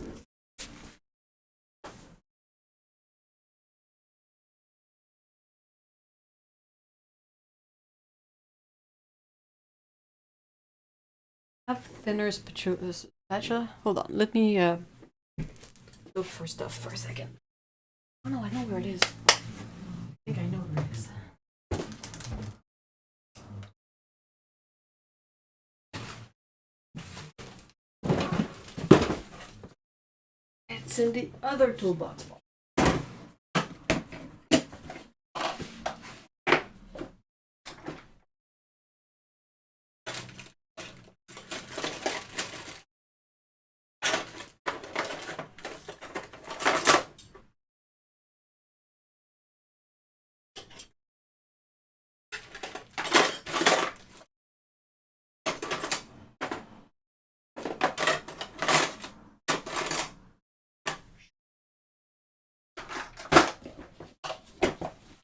I have thinner spatula. Hold on, let me look for stuff for a second. Oh no, I know where it is. I think I know where it is. It's in the other toolbox.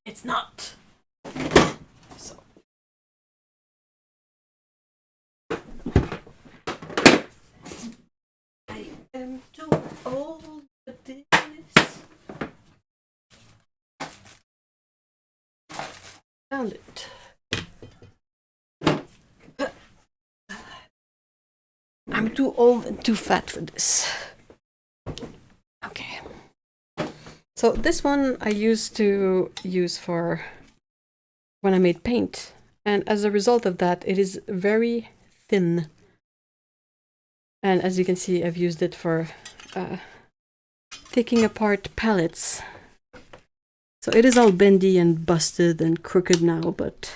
It's not. So. I am too old for this. Found it. I'm too old and too fat for this. Okay. So this one I used to use for when I made paint. And as a result of that, it is very thin. And as you can see, I've used it for taking apart palettes. So it is all bendy and busted and crooked now, but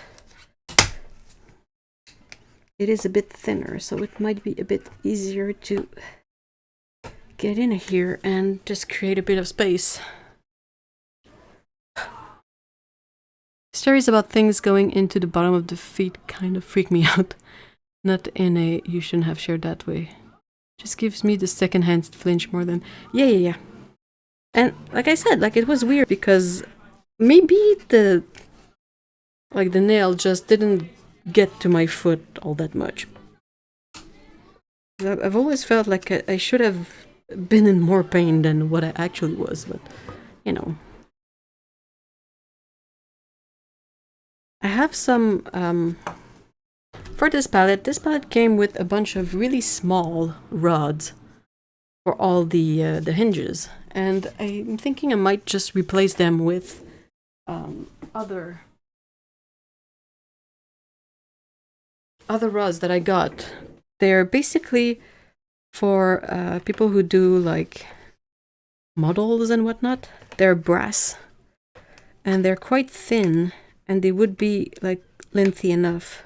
it is a bit thinner, so it might be a bit easier to get in here and just create a bit of space. Stories about things going into the bottom of the feet kind of freak me out. Not in a you shouldn't have shared that way. Just gives me the secondhand flinch more than yeah. And like I said, like it was weird because maybe the nail just didn't get to my foot all that much. I've always felt like I should have been in more pain than what I actually was, but you know. I have some for this palette. This palette came with a bunch of really small rods for all the hinges, and I'm thinking I might just replace them with other rods that I got. They're basically for people who do like models and whatnot. They're brass, and they're quite thin, and they would be like lengthy enough.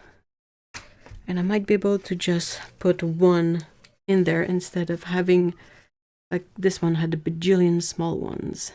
And I might be able to just put one in there instead of having like this one had a bajillion small ones.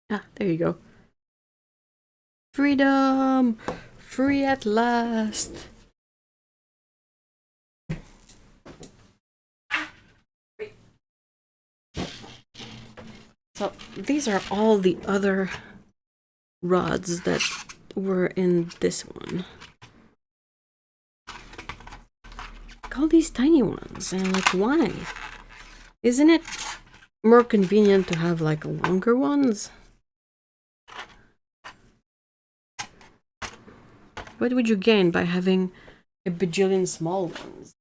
Ah, there you go. Freedom! Free at last! So these are all the other rods that were in this one. Like all these tiny ones, and I'm like, why? Isn't it more convenient to have like longer ones? What would you gain by having a bajillion small ones?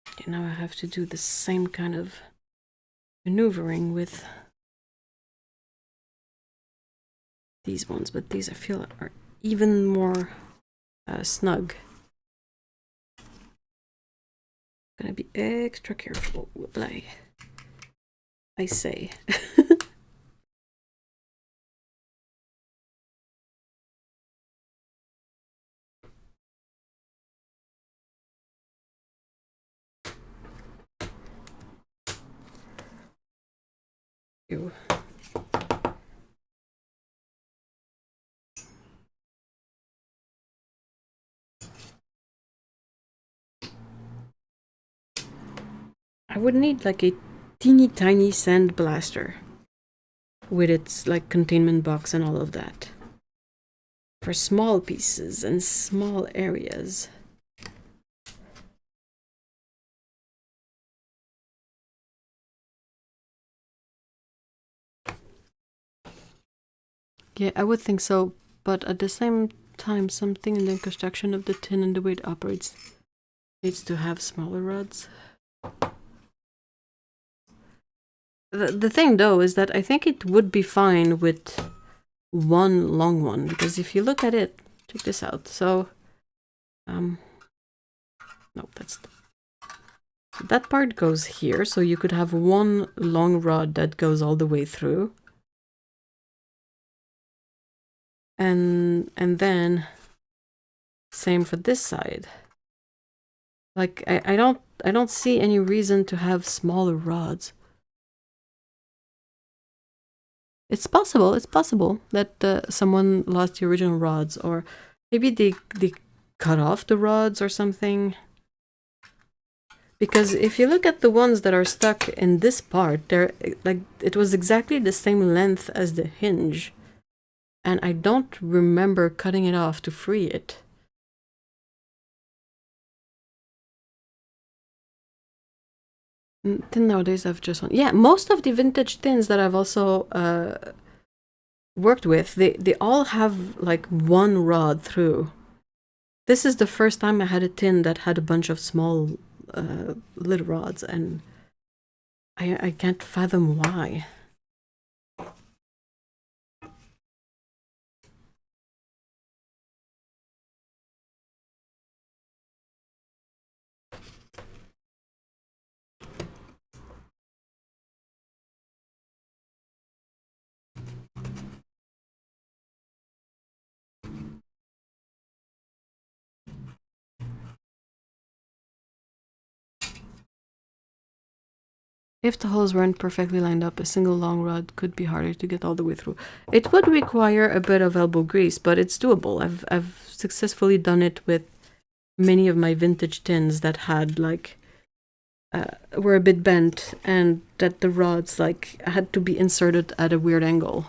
Okay, now I have to do the same kind of maneuvering with these ones, but these I feel are even more snug. Gonna be extra careful what I say. Ew. I would need like a teeny tiny sand blaster with its like containment box and all of that for small pieces and small areas. Yeah, I would think so, but at the same time, something in the construction of the tin and the way it operates needs to have smaller rods. The thing though is that I think it would be fine with one long one, because if you look at it, check this out. So, no, that's So that part goes here, so you could have one long rod that goes all the way through. And then same for this side. Like I don't see any reason to have smaller rods. It's possible that someone lost the original rods, or maybe they cut off the rods or something. Because if you look at the ones that are stuck in this part, they're like, it was exactly the same length as the hinge. And I don't remember cutting it off to free it. Tin nowadays I've just one. Yeah, most of the vintage tins that I've also worked with, they all have like one rod through. This is the first time I had a tin that had a bunch of small little rods, and I can't fathom why. If the holes weren't perfectly lined up, a single long rod could be harder to get all the way through. It would require a bit of elbow grease, but it's doable. I've successfully done it with many of my vintage tins that had like were a bit bent, and that the rods like had to be inserted at a weird angle.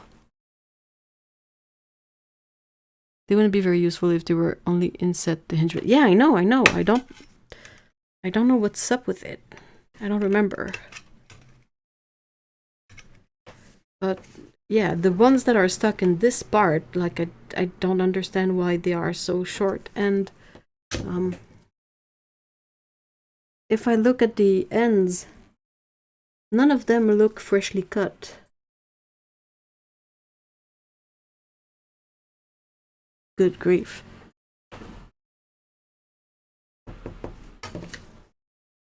They wouldn't be very useful if they were only inset the hinge. Yeah, I know. I don't know what's up with it. I don't remember. But yeah, the ones that are stuck in this part, like I don't understand why they are so short. And if I look at the ends, none of them look freshly cut. Good grief.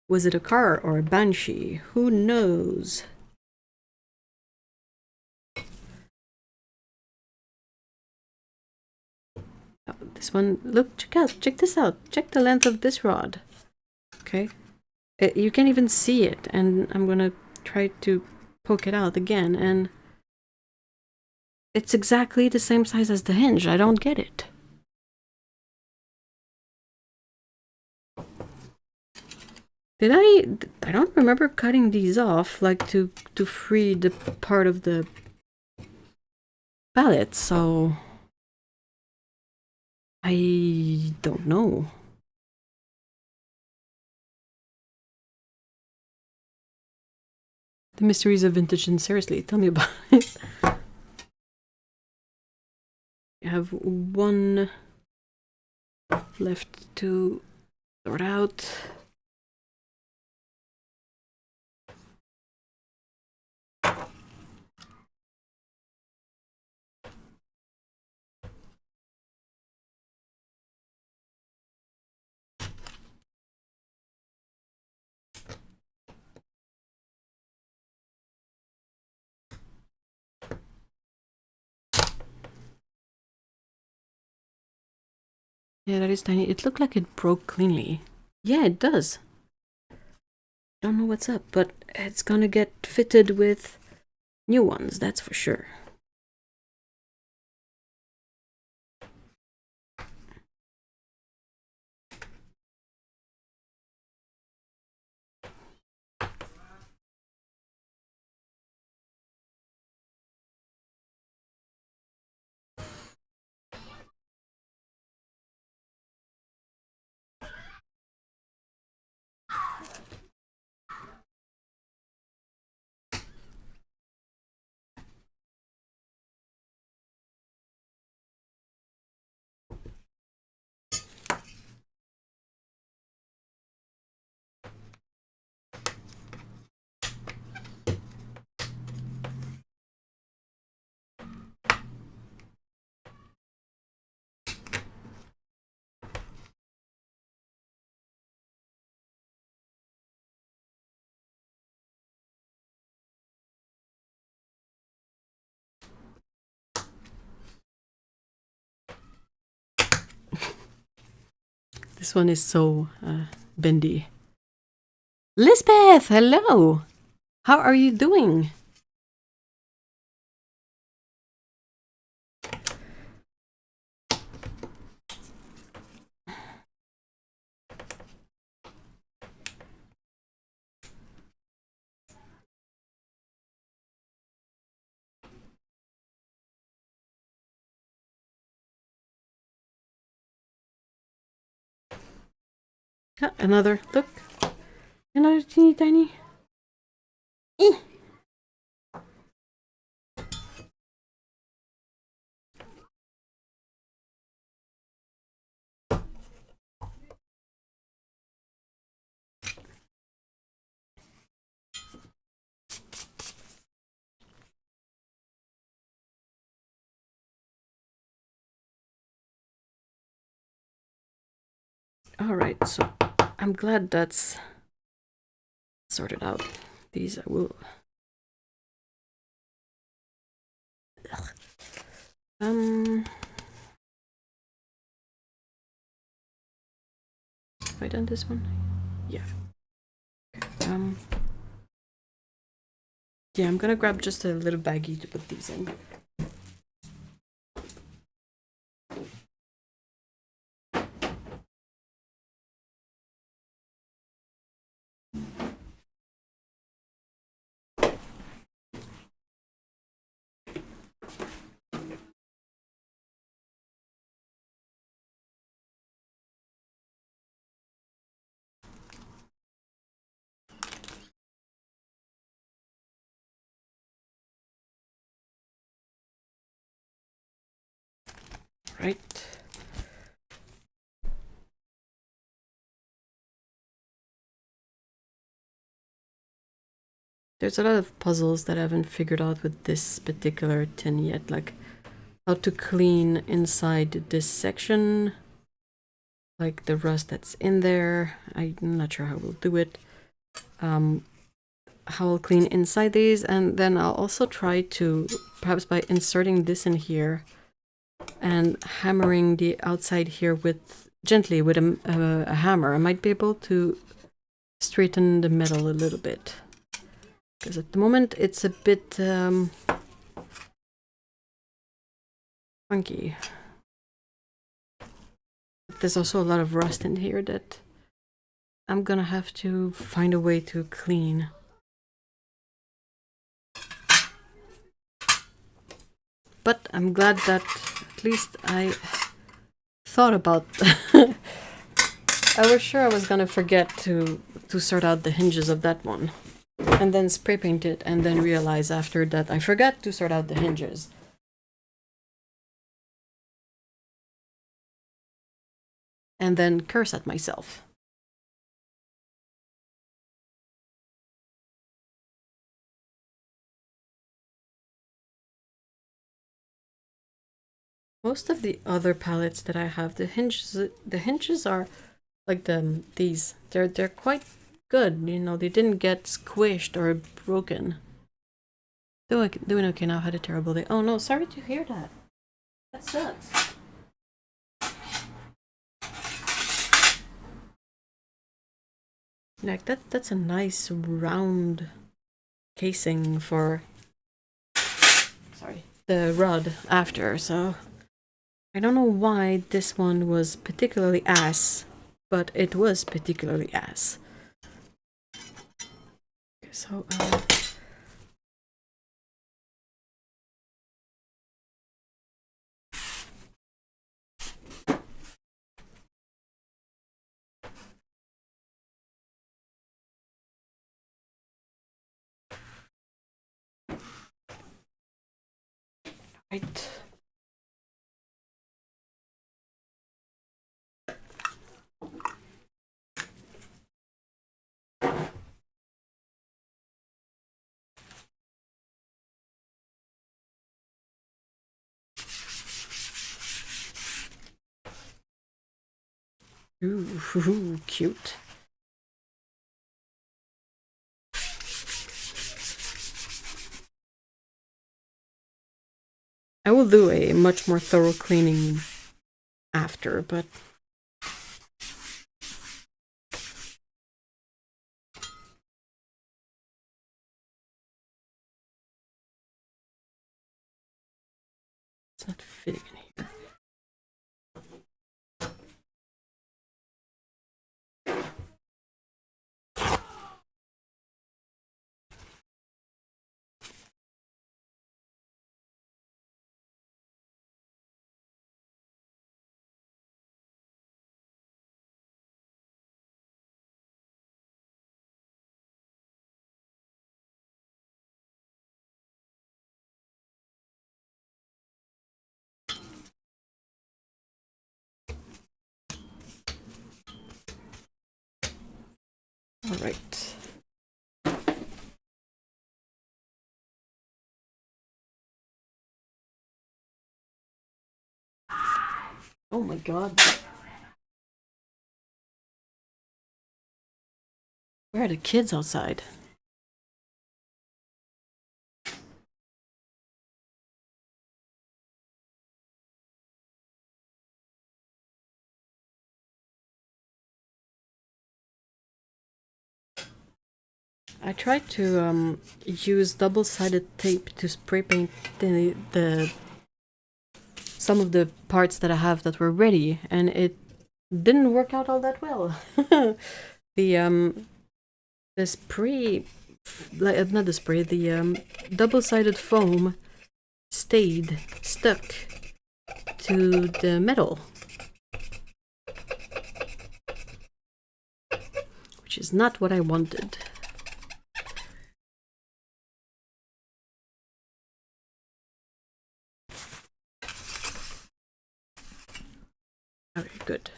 Was it a car or a banshee? Who knows? Oh, this one, look, check this out. Check the length of this rod. Okay. You can't even see it, and I'm gonna try to poke it out again, and it's exactly the same size as the hinge. I don't get it. I don't remember cutting these off, like to free the part of the palette, so I don't know. The mysteries of vintage, and seriously, tell me about it. I have one left to sort out. Yeah, that is tiny. It looked like it broke cleanly. Yeah, it does. Don't know what's up, but it's gonna get fitted with new ones, that's for sure. This one is so bendy. Lisbeth, hello! How are you doing? Ah, another, look. Another teeny tiny. Alright, so I'm glad that's sorted out. These I will... Ugh. Have I done this one? Yeah. Yeah, I'm gonna grab just a little baggie to put these in. Right. There's a lot of puzzles that I haven't figured out with this particular tin yet, like how to clean inside this section, like the rust that's in there. I'm not sure how we'll do it. How I'll clean inside these, and then I'll also try to, perhaps by inserting this in here and hammering the outside here with gently with a hammer, I might be able to straighten the metal a little bit. Because at the moment it's a bit funky. There's also a lot of rust in here that I'm gonna have to find a way to clean. But I'm glad that at least I thought about I was sure I was gonna forget to sort out the hinges of that one. And then spray paint it, and then realize after that I forgot to sort out the hinges. And then curse at myself. Most of the other palettes that I have, the hinges are like these. They're quite good, you know, they didn't get squished or broken. Doing okay now, had a terrible day. Oh no, sorry to hear that. That sucks. Like that's a nice round casing for the rod after, so I don't know why this one was particularly ass, but it was particularly ass. Okay, so right. Ooh, cute. I will do a much more thorough cleaning after, but It's not fitting in here. All right. Oh my god. Where are the kids outside? I tried to use double-sided tape to spray paint the some of the parts that I have that were ready, and it didn't work out all that well. The spray, like not the spray, the double-sided foam stayed stuck to the metal, which is not what I wanted. Okay, good.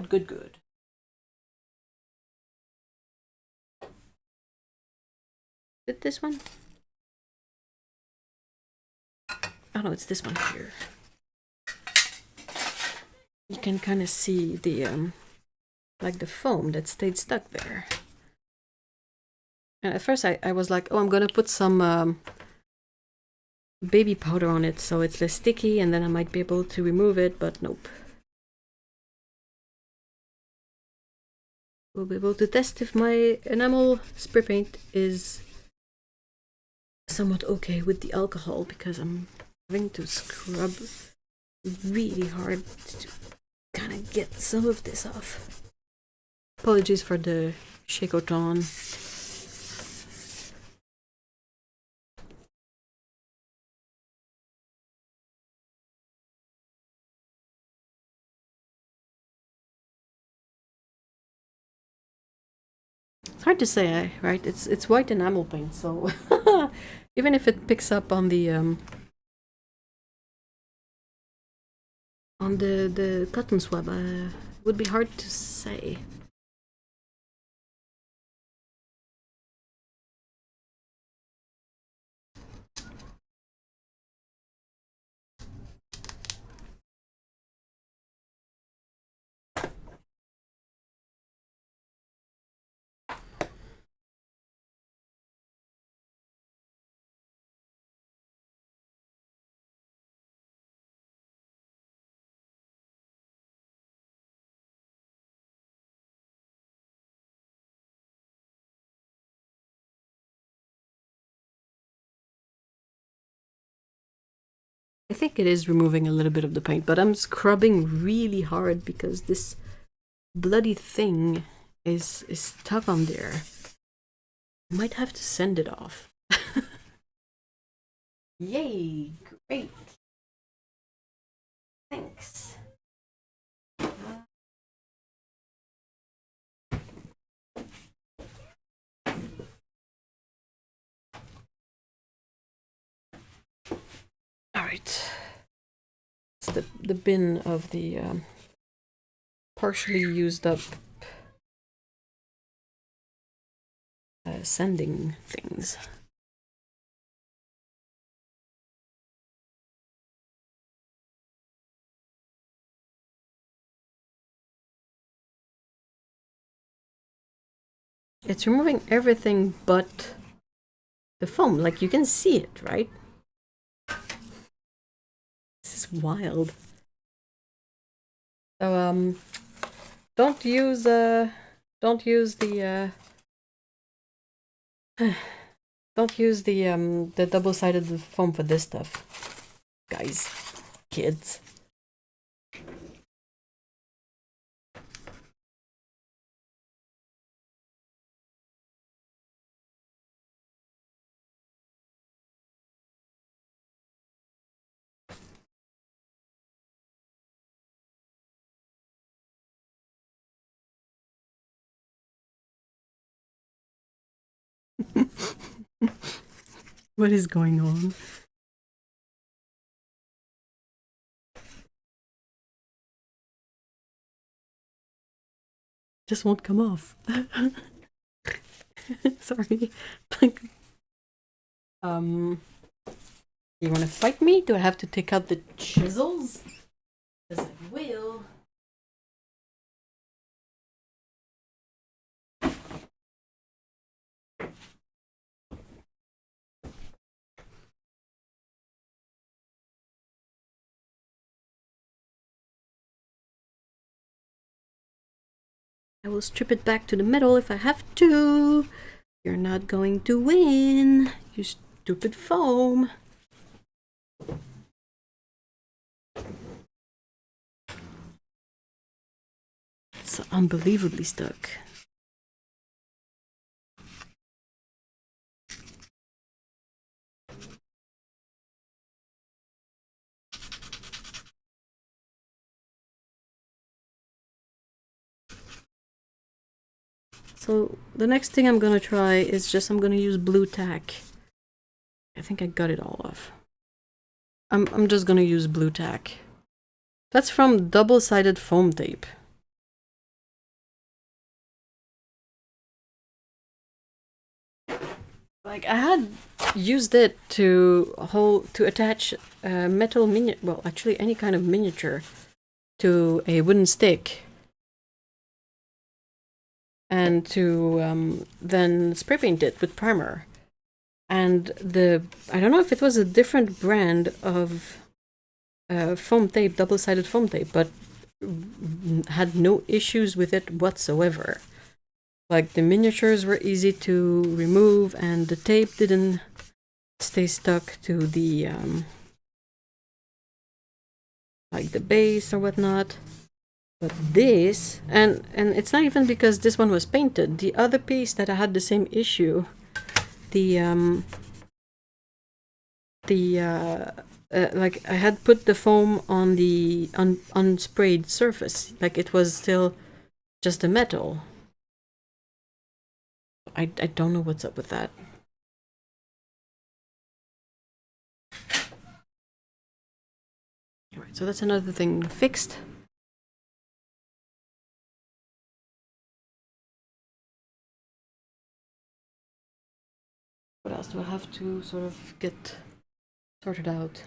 Good. Is it this one? Oh no, it's this one here. You can kind of see the like the foam that stayed stuck there. And at first I was like, oh, I'm gonna put some baby powder on it so it's less sticky, and then I might be able to remove it, but nope. We'll be able to test if my enamel spray paint is somewhat okay with the alcohol, because I'm having to scrub really hard to kind of get some of this off. Apologies for the shakeoton. It's hard to say, right? It's white enamel paint, so even if it picks up on the cotton swab, it would be hard to say. I think it is removing a little bit of the paint, but I'm scrubbing really hard because this bloody thing is stuck on there. Might have to send it off. Yay! Great! Thanks. Alright. It's the bin of the partially used up sanding things. It's removing everything but the foam. Like, you can see it, right? This is wild. So don't use the don't use the double-sided foam for this stuff. guys, kids. What is going on? Just won't come off. Sorry. You want to fight me? Do I have to take out the chisels? Because I will. I will strip it back to the metal if I have to. You're not going to win, you stupid foam. It's unbelievably stuck. So the next thing I'm gonna try is I'm gonna use blue tack. I think I got it all off. I'm just gonna use blue tack. That's from double-sided foam tape. Like I had used it to attach metal miniature, well actually any kind of miniature to a wooden stick. And to then spray paint it with primer. And I don't know if it was a different brand of foam tape, double-sided foam tape, but had no issues with it whatsoever. Like the miniatures were easy to remove and the tape didn't stay stuck to the like the base or whatnot. But this, and it's not even because this one was painted. The other piece that I had the same issue, like I had put the foam on the unsprayed surface, like it was still just a metal. I don't know what's up with that. Alright, so that's another thing fixed. What else do I have to sort of get sorted out?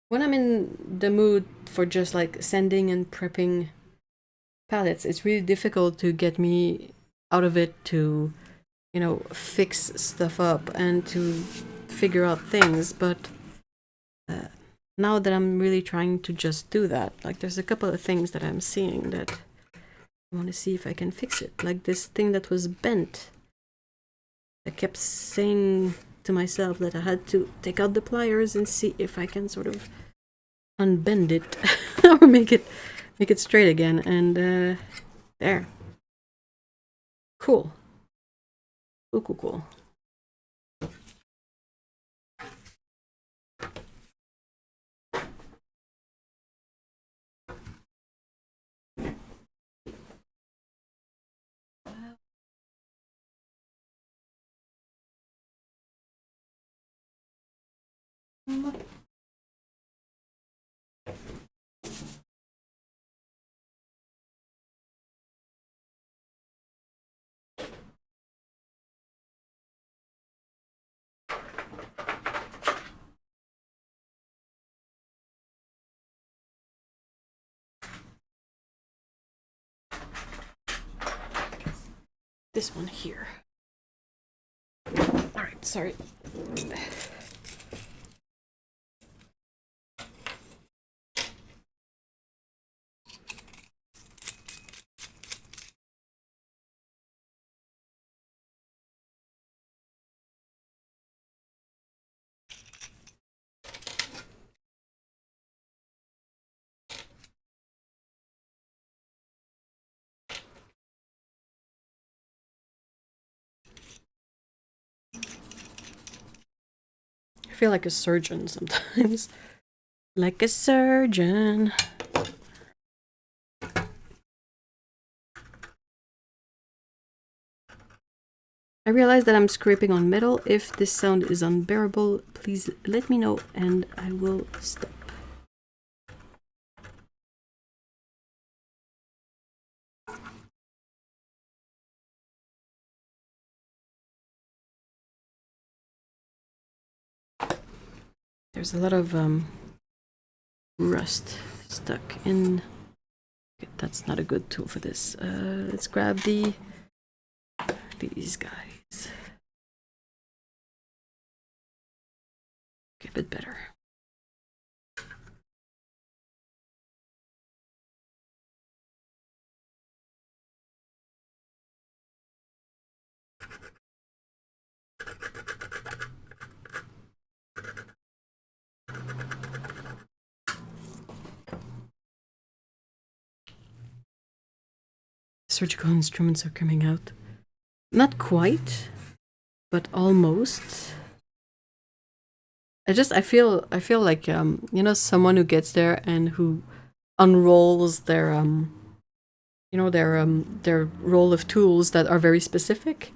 When I'm in the mood for just like sanding and prepping palettes, it's really difficult to get me out of it to, you know, fix stuff up and to figure out things. But now that I'm really trying to just do that, like there's a couple of things that I'm seeing that I want to see if I can fix it. Like this thing that was bent. I kept saying to myself that I had to take out the pliers and see if I can sort of unbend it or make it straight again. And there. Cool. Cool. This one here. Alright, sorry. feel like a surgeon sometimes. Like a surgeon. I realize that I'm scraping on metal. If this sound is unbearable, please let me know and I will stop. There's a lot of rust stuck in. Okay, that's not a good tool for this. Let's grab these guys. Okay, a bit better. Surgical instruments are coming out. Not quite, but almost. I feel like you know, someone who gets there and who unrolls their you know, their roll of tools that are very specific.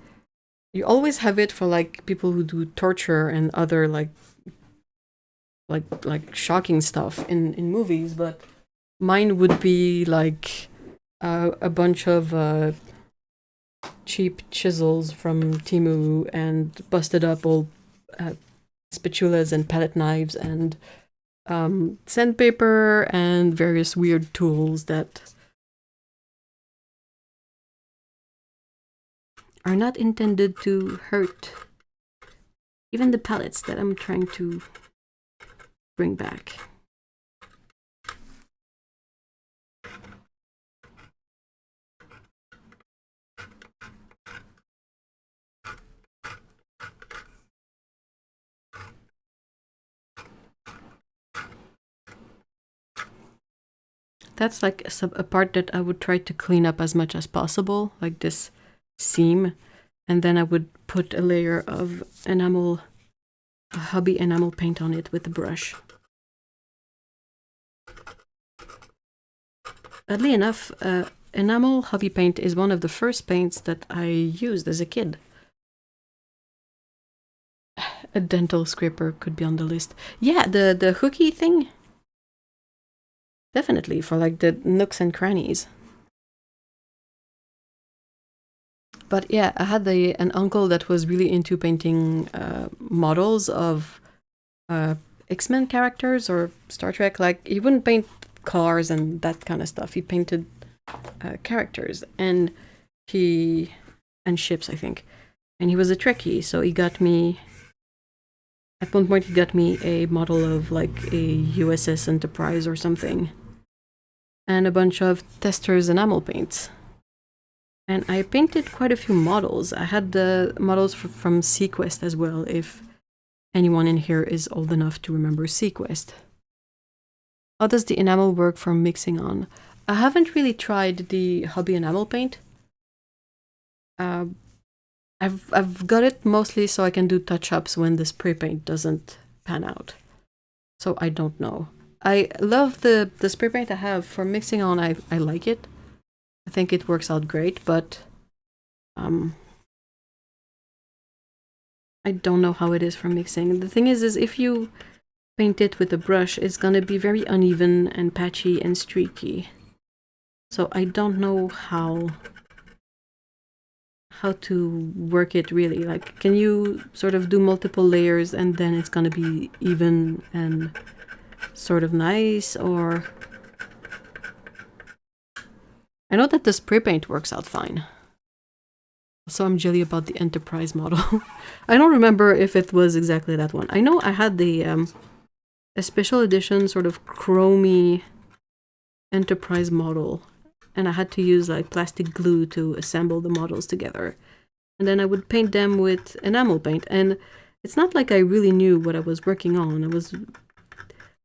You always have it for like people who do torture and other like shocking stuff in movies, but mine would be like a bunch of cheap chisels from Temu and busted up old spatulas and palette knives and sandpaper and various weird tools that are not intended to hurt. Even the palettes that I'm trying to bring back. That's like a part that I would try to clean up as much as possible, like this seam, and then I would put a layer of enamel, a hobby enamel paint on it with a brush. Oddly enough, enamel hobby paint is one of the first paints that I used as a kid. A dental scraper could be on the list. Yeah, the hooky thing. Definitely, for like the nooks and crannies. But yeah, I had an uncle that was really into painting models of X-Men characters or Star Trek. Like, he wouldn't paint cars and that kind of stuff. He painted characters and ships, I think. And he was a Trekkie, so he got me. At one point, he got me a model of like a USS Enterprise or something, and a bunch of testers enamel paints. And I painted quite a few models. I had the models from Sequest as well, if anyone in here is old enough to remember Sequest. How does the enamel work for mixing on? I haven't really tried the hobby enamel paint. I've got it mostly so I can do touch-ups when the spray paint doesn't pan out. So I don't know. I love the spray paint I have for mixing on. I like it. I think it works out great, but I don't know how it is for mixing. The thing is if you paint it with a brush, it's gonna be very uneven and patchy and streaky. So I don't know how to work it really. Like, can you sort of do multiple layers and then it's gonna be even and sort of nice? Or I know that the spray paint works out fine. So I'm jelly about the Enterprise model. I don't remember if it was exactly that one. I know I had the a special edition sort of chromy Enterprise model, and I had to use like plastic glue to assemble the models together. And then I would paint them with enamel paint, and it's not like I really knew what I was working on. I was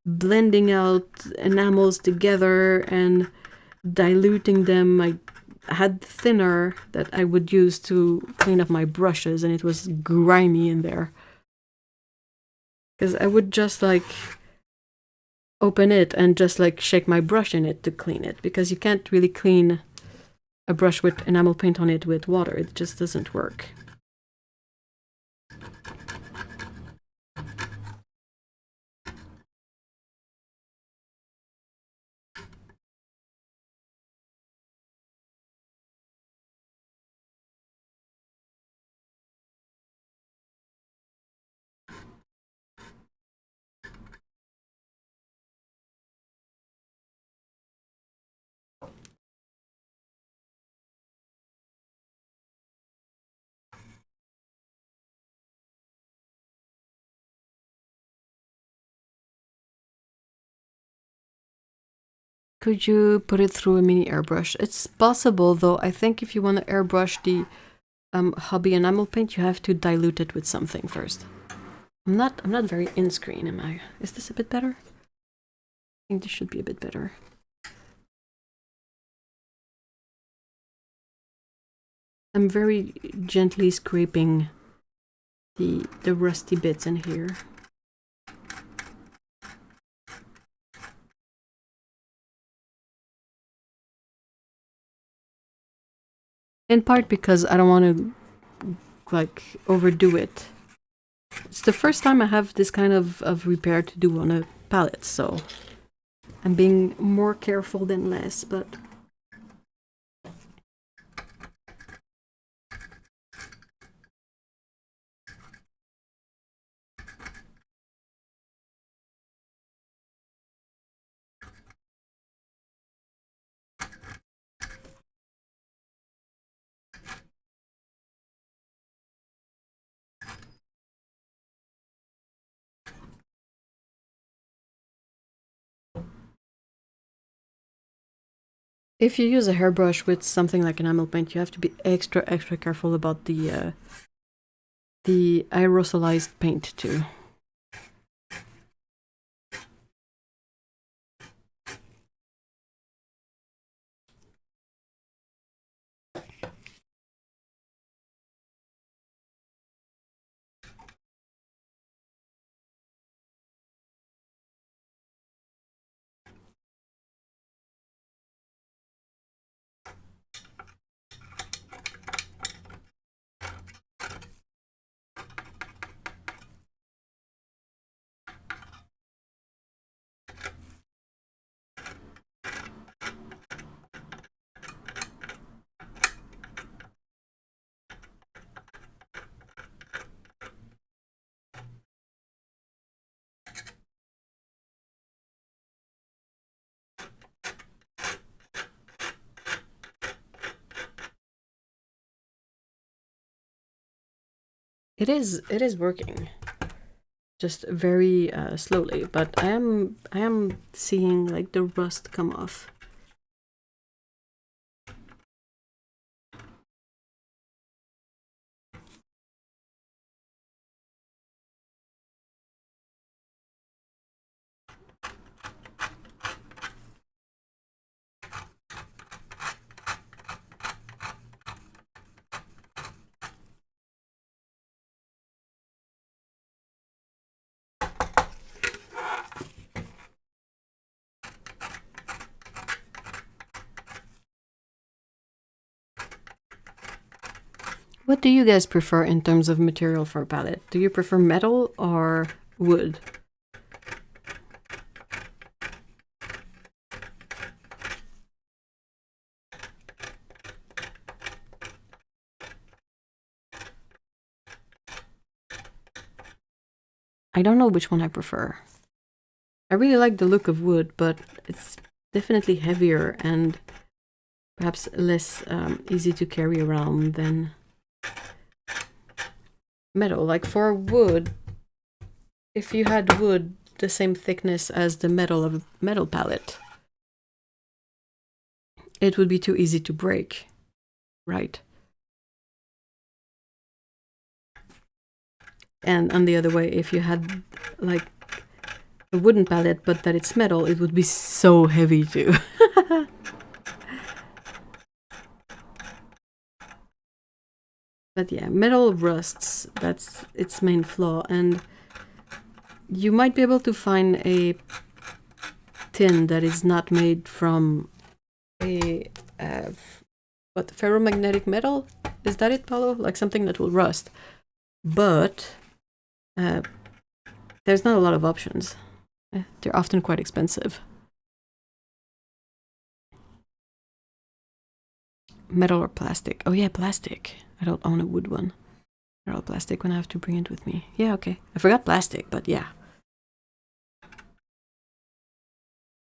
blending out enamels together and diluting them. I had thinner that I would use to clean up my brushes, and it was grimy in there. Because I would just like open it and just like shake my brush in it to clean it, because you can't really clean a brush with enamel paint on it with water. It just doesn't work. Could you put it through a mini airbrush? It's possible, though. I think if you want to airbrush the hobby enamel paint, you have to dilute it with something first. I'm not very in screen, am I? Is this a bit better? I think this should be a bit better. I'm very gently scraping the rusty bits in here. In part because I don't want to like overdo it. It's the first time I have this kind of repair to do on a palette, so I'm being more careful than less, but if you use a hairbrush with something like enamel paint, you have to be extra careful about the aerosolized paint too. It is working, just very slowly, but I am seeing like the rust come off. What do you guys prefer in terms of material for a palette? Do you prefer metal or wood? I don't know which one I prefer. I really like the look of wood, but it's definitely heavier and perhaps less easy to carry around than metal. Like for wood, if you had wood the same thickness as the metal of a metal palette, it would be too easy to break, right? And on the other way, if you had like a wooden palette but that it's metal, it would be so heavy too. But yeah, metal rusts, that's its main flaw, and you might be able to find a tin that is not made from a what, ferromagnetic metal? Is that it, Paulo? Like something that will rust. But there's not a lot of options. They're often quite expensive. Metal or plastic? Oh yeah, plastic. I don't own a wood one. Metal or plastic when I have to bring it with me. Yeah, okay. I forgot plastic, but yeah.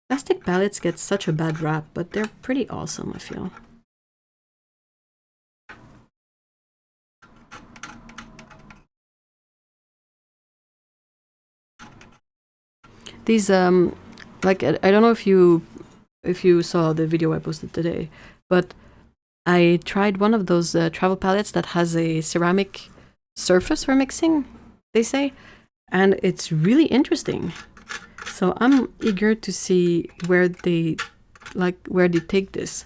Plastic pallets get such a bad rap, but they're pretty awesome, I feel. These like I don't know if you saw the video I posted today, but I tried one of those travel palettes that has a ceramic surface for mixing, they say, and it's really interesting. So I'm eager to see where they take this.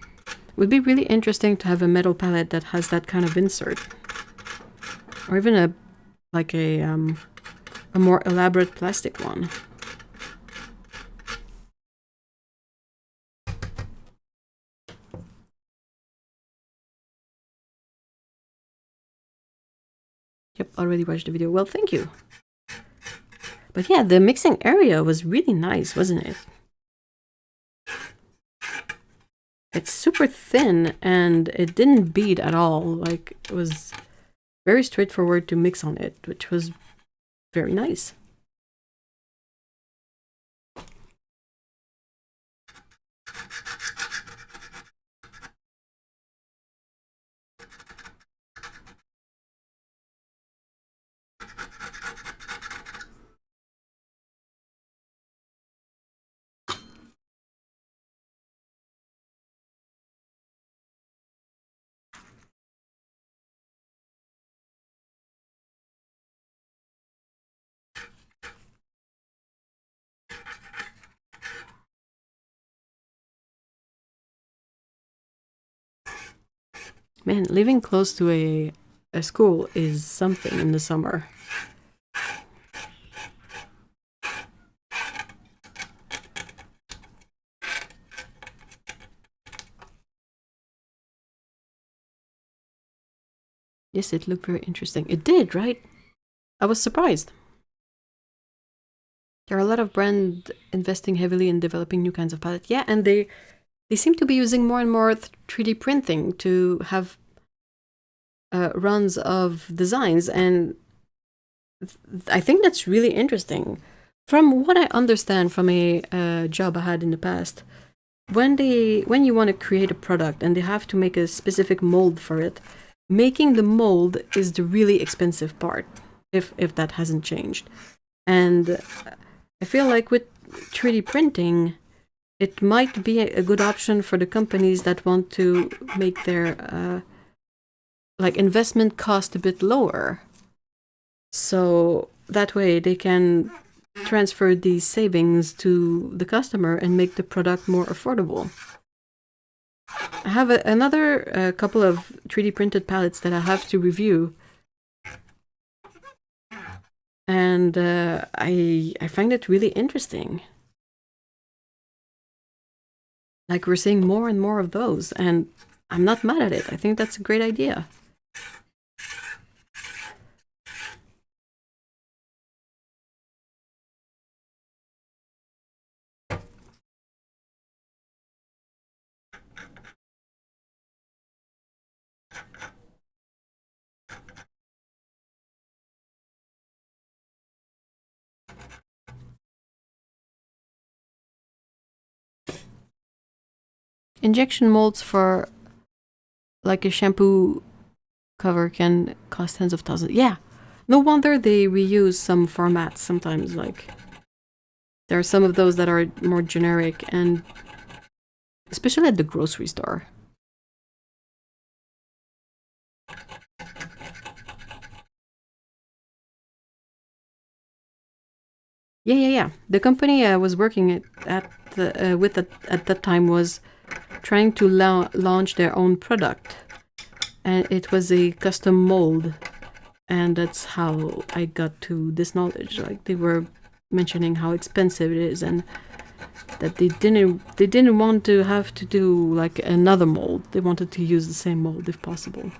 It would be really interesting to have a metal palette that has that kind of insert, or even a more elaborate plastic one. Yep, already watched the video. Well, thank you. But yeah, the mixing area was really nice, wasn't it? It's super thin and it didn't bead at all. Like, it was very straightforward to mix on it, which was very nice. Man, living close to a school is something in the summer. Yes, it looked very interesting. It did, right? I was surprised. There are a lot of brands investing heavily in developing new kinds of palettes. Yeah, and they seem to be using more and more 3D printing to have runs of designs, and I think that's really interesting. From what I understand from a job I had in the past, when you want to create a product and they have to make a specific mold for it, making the mold is the really expensive part, if that hasn't changed. And I feel like with 3D printing, it might be a good option for the companies that want to make their investment cost a bit lower. So that way they can transfer these savings to the customer and make the product more affordable. I have another couple of 3D printed palettes that I have to review. And I find it really interesting. Like, we're seeing more and more of those, and I'm not mad at it. I think that's a great idea. Injection molds for like a shampoo cover can cost tens of thousands. Yeah, no wonder they reuse some formats sometimes. Like, there are some of those that are more generic, and especially at the grocery store. Yeah. The company I was working at that time was trying to launch their own product, and it was a custom mold and that's how I got to this knowledge. Like, they were mentioning how expensive it is, and that they didn't want to have to do like another mold. They wanted to use the same mold if possible.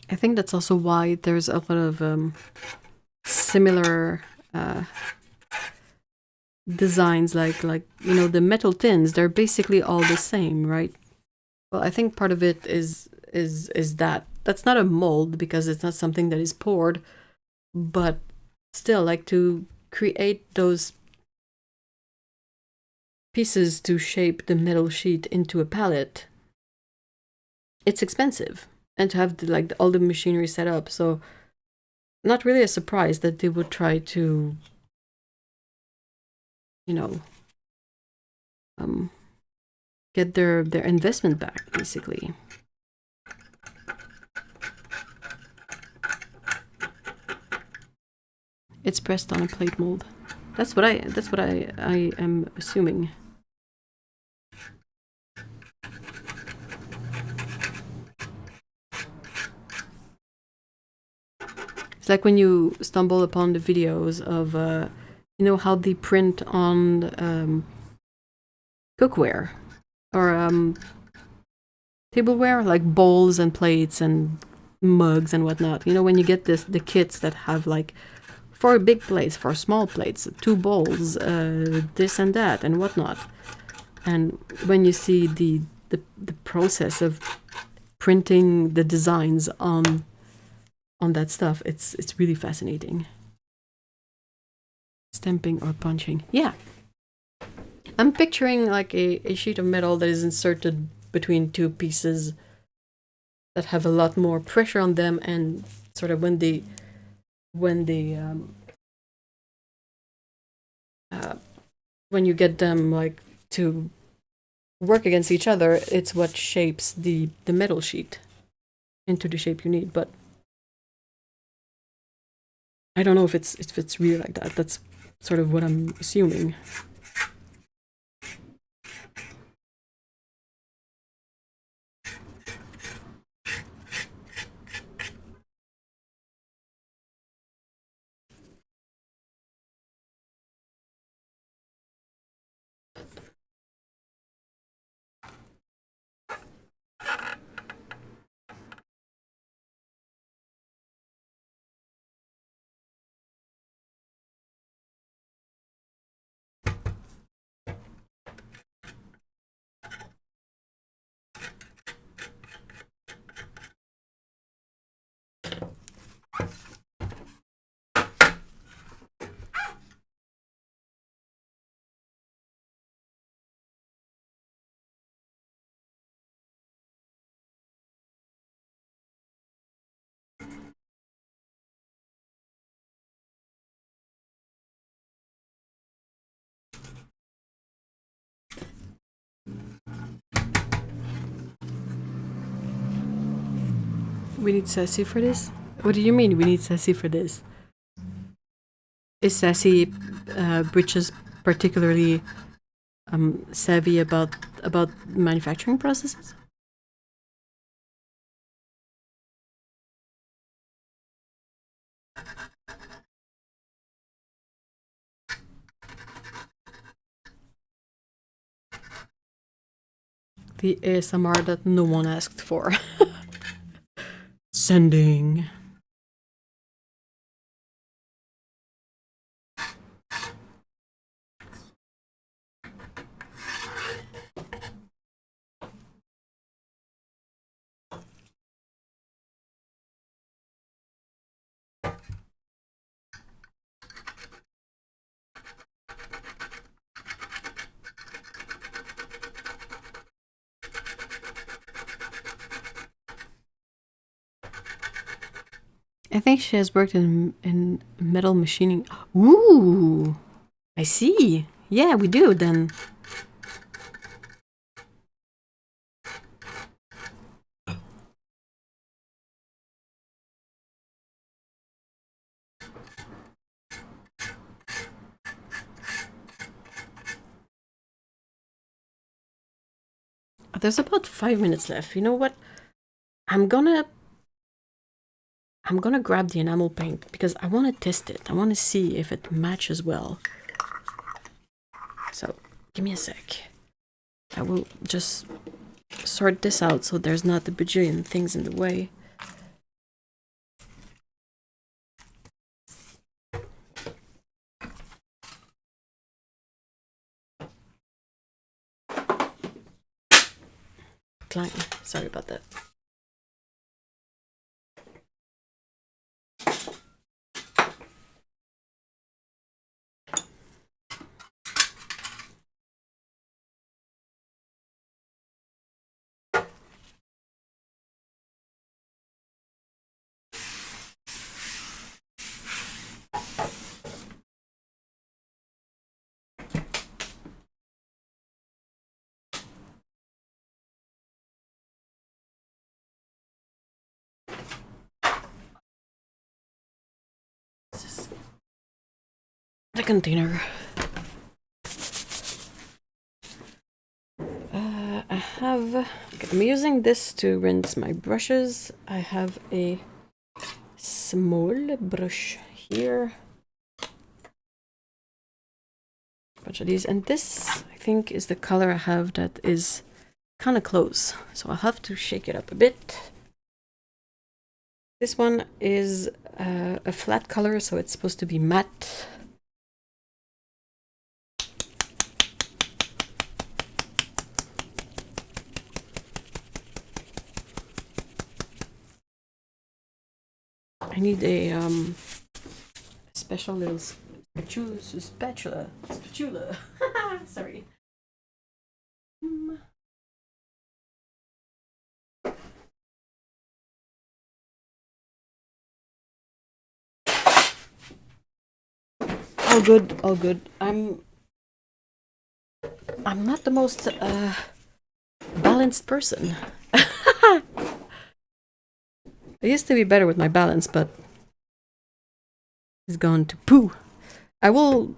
I think that's also why there's a lot of similar designs, like you know, the metal tins. They're basically all the same, right? Well, I think part of it is that's not a mold because it's not something that is poured, but still, like, to create those pieces to shape the metal sheet into a palette, it's expensive, and to have like all the machinery set up. So not really a surprise that they would try to, you know, get their investment back, basically. It's pressed on a plate mold. That's what I am assuming. It's like when you stumble upon the videos of, you know, how they print on cookware or tableware, like bowls and plates and mugs and whatnot. You know, when you get the kits that have like 4 big plates, 4 small plates, 2 bowls, this and that and whatnot. And when you see the process of printing the designs on that stuff, it's really fascinating. Stamping or punching. Yeah. I'm picturing like a sheet of metal that is inserted between 2 pieces that have a lot more pressure on them, and sort of when they when you get them like to work against each other, it's what shapes the metal sheet into the shape you need. But I don't know if it's really like that. That's sort of what I'm assuming. We need Sassy for this? What do you mean we need Sassy for this? Is Sassy Britches particularly savvy about manufacturing processes? The ASMR that no one asked for. Sending. I think she has worked in metal machining. Ooh, I see. Yeah, we do then. There's about 5 minutes left. You know what? I'm gonna grab the enamel paint because I want to test it. I want to see if it matches well. So give me a sec. I will just sort this out so there's not a bajillion things in the way. Sorry about that. The container. I'm using this to rinse my brushes. I have a small brush here. A bunch of these, and this I think is the color I have that is kind of close, so I'll have to shake it up a bit. This one is a flat color, so it's supposed to be matte. I need a special little spatula. Sorry. All good, all good. I'm not the most balanced person. I used to be better with my balance, but it's gone to poo. I will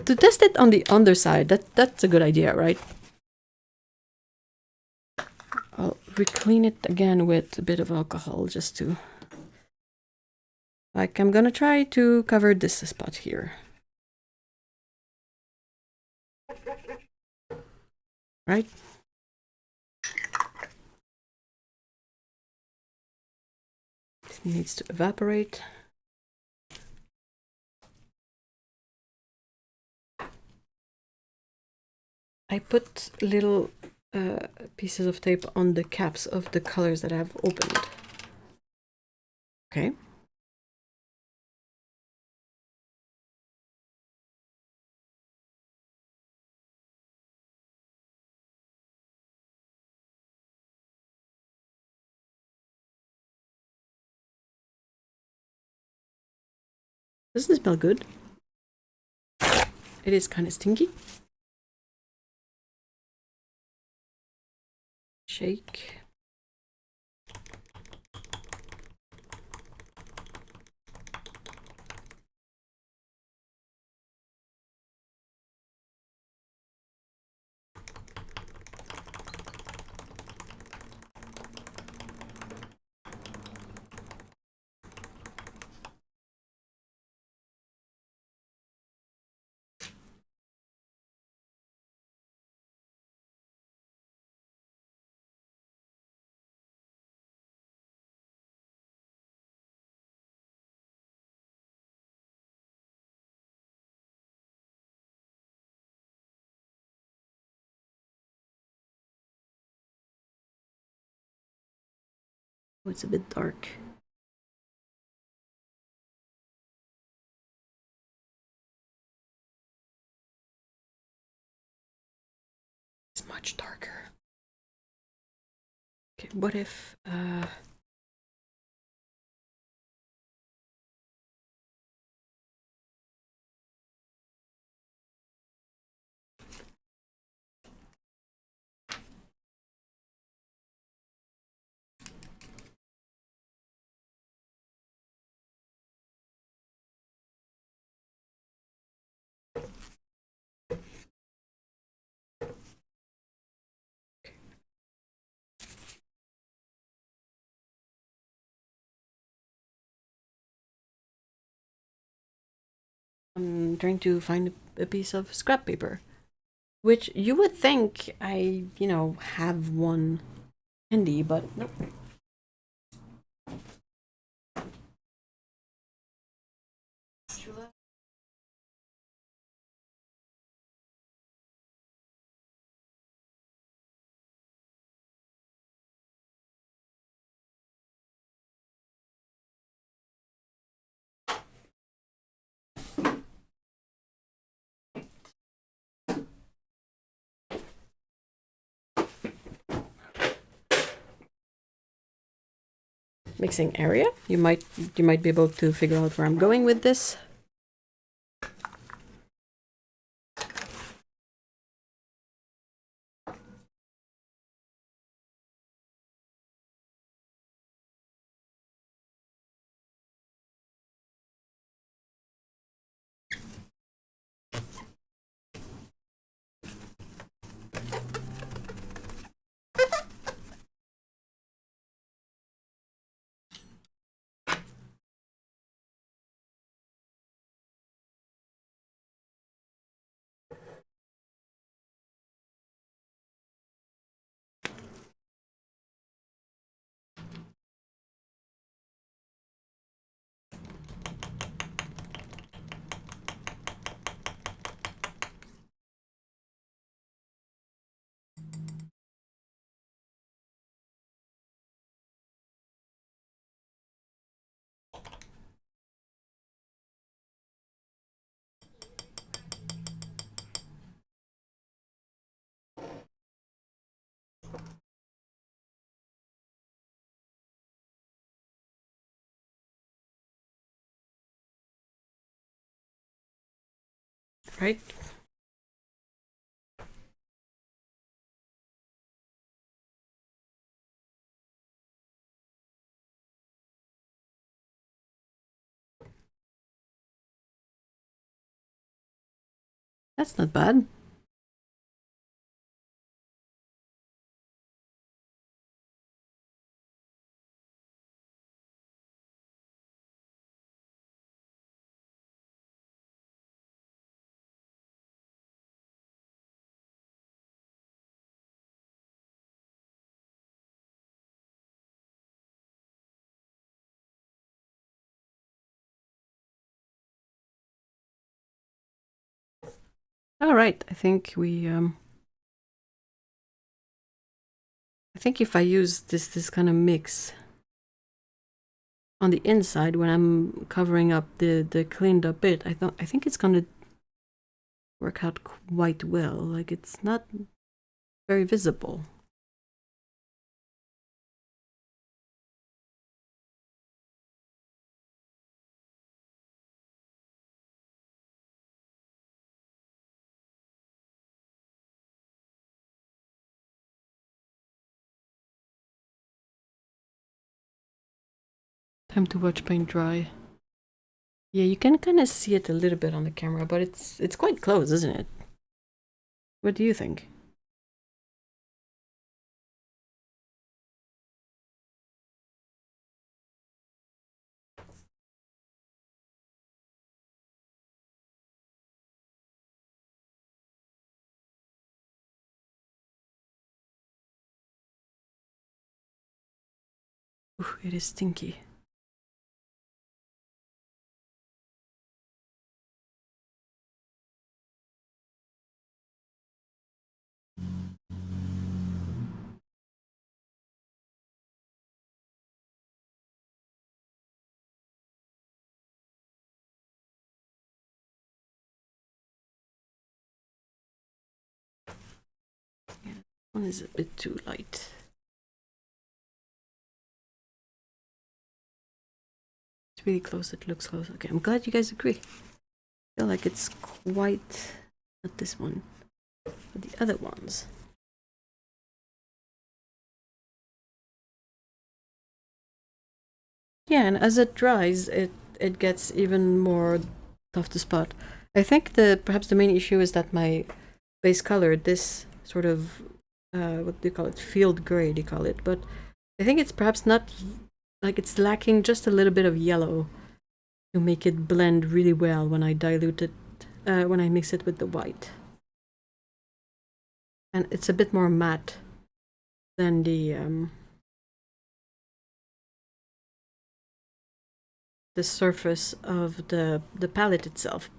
to test it on the underside. That's a good idea, right? I'll re-clean it again with a bit of alcohol just to, like, I'm gonna try to cover this spot here. Right? This needs to evaporate. I put little pieces of tape on the caps of the colors that I've opened. Okay. Doesn't it smell good? It is kind of stinky. Shake. Oh, it's a bit dark. It's much darker. Okay, what if I'm trying to find a piece of scrap paper, which you would think I, you know, have one handy, but nope. Mixing area. You might be able to figure out where I'm going with this. Right? That's not bad. All right, I think we I think if I use this kind of mix on the inside when I'm covering up the cleaned up bit, I think it's gonna work out quite well. Like, it's not very visible. Time to watch paint dry. Yeah, you can kind of see it a little bit on the camera, but it's quite close, isn't it? What do you think? Ooh, it is stinky. One is a bit too light. It's really close, it looks close. Okay, I'm glad you guys agree. I feel like it's quite, not this one, but the other ones. Yeah, and as it dries, it gets even more tough to spot. I think perhaps the main issue is that my base color, this sort of what do you call it, field gray they call it, but I think it's perhaps not, like, it's lacking just a little bit of yellow. to make it blend really well when I dilute it, when I mix it with the white. And it's a bit more matte than the surface of the palette itself.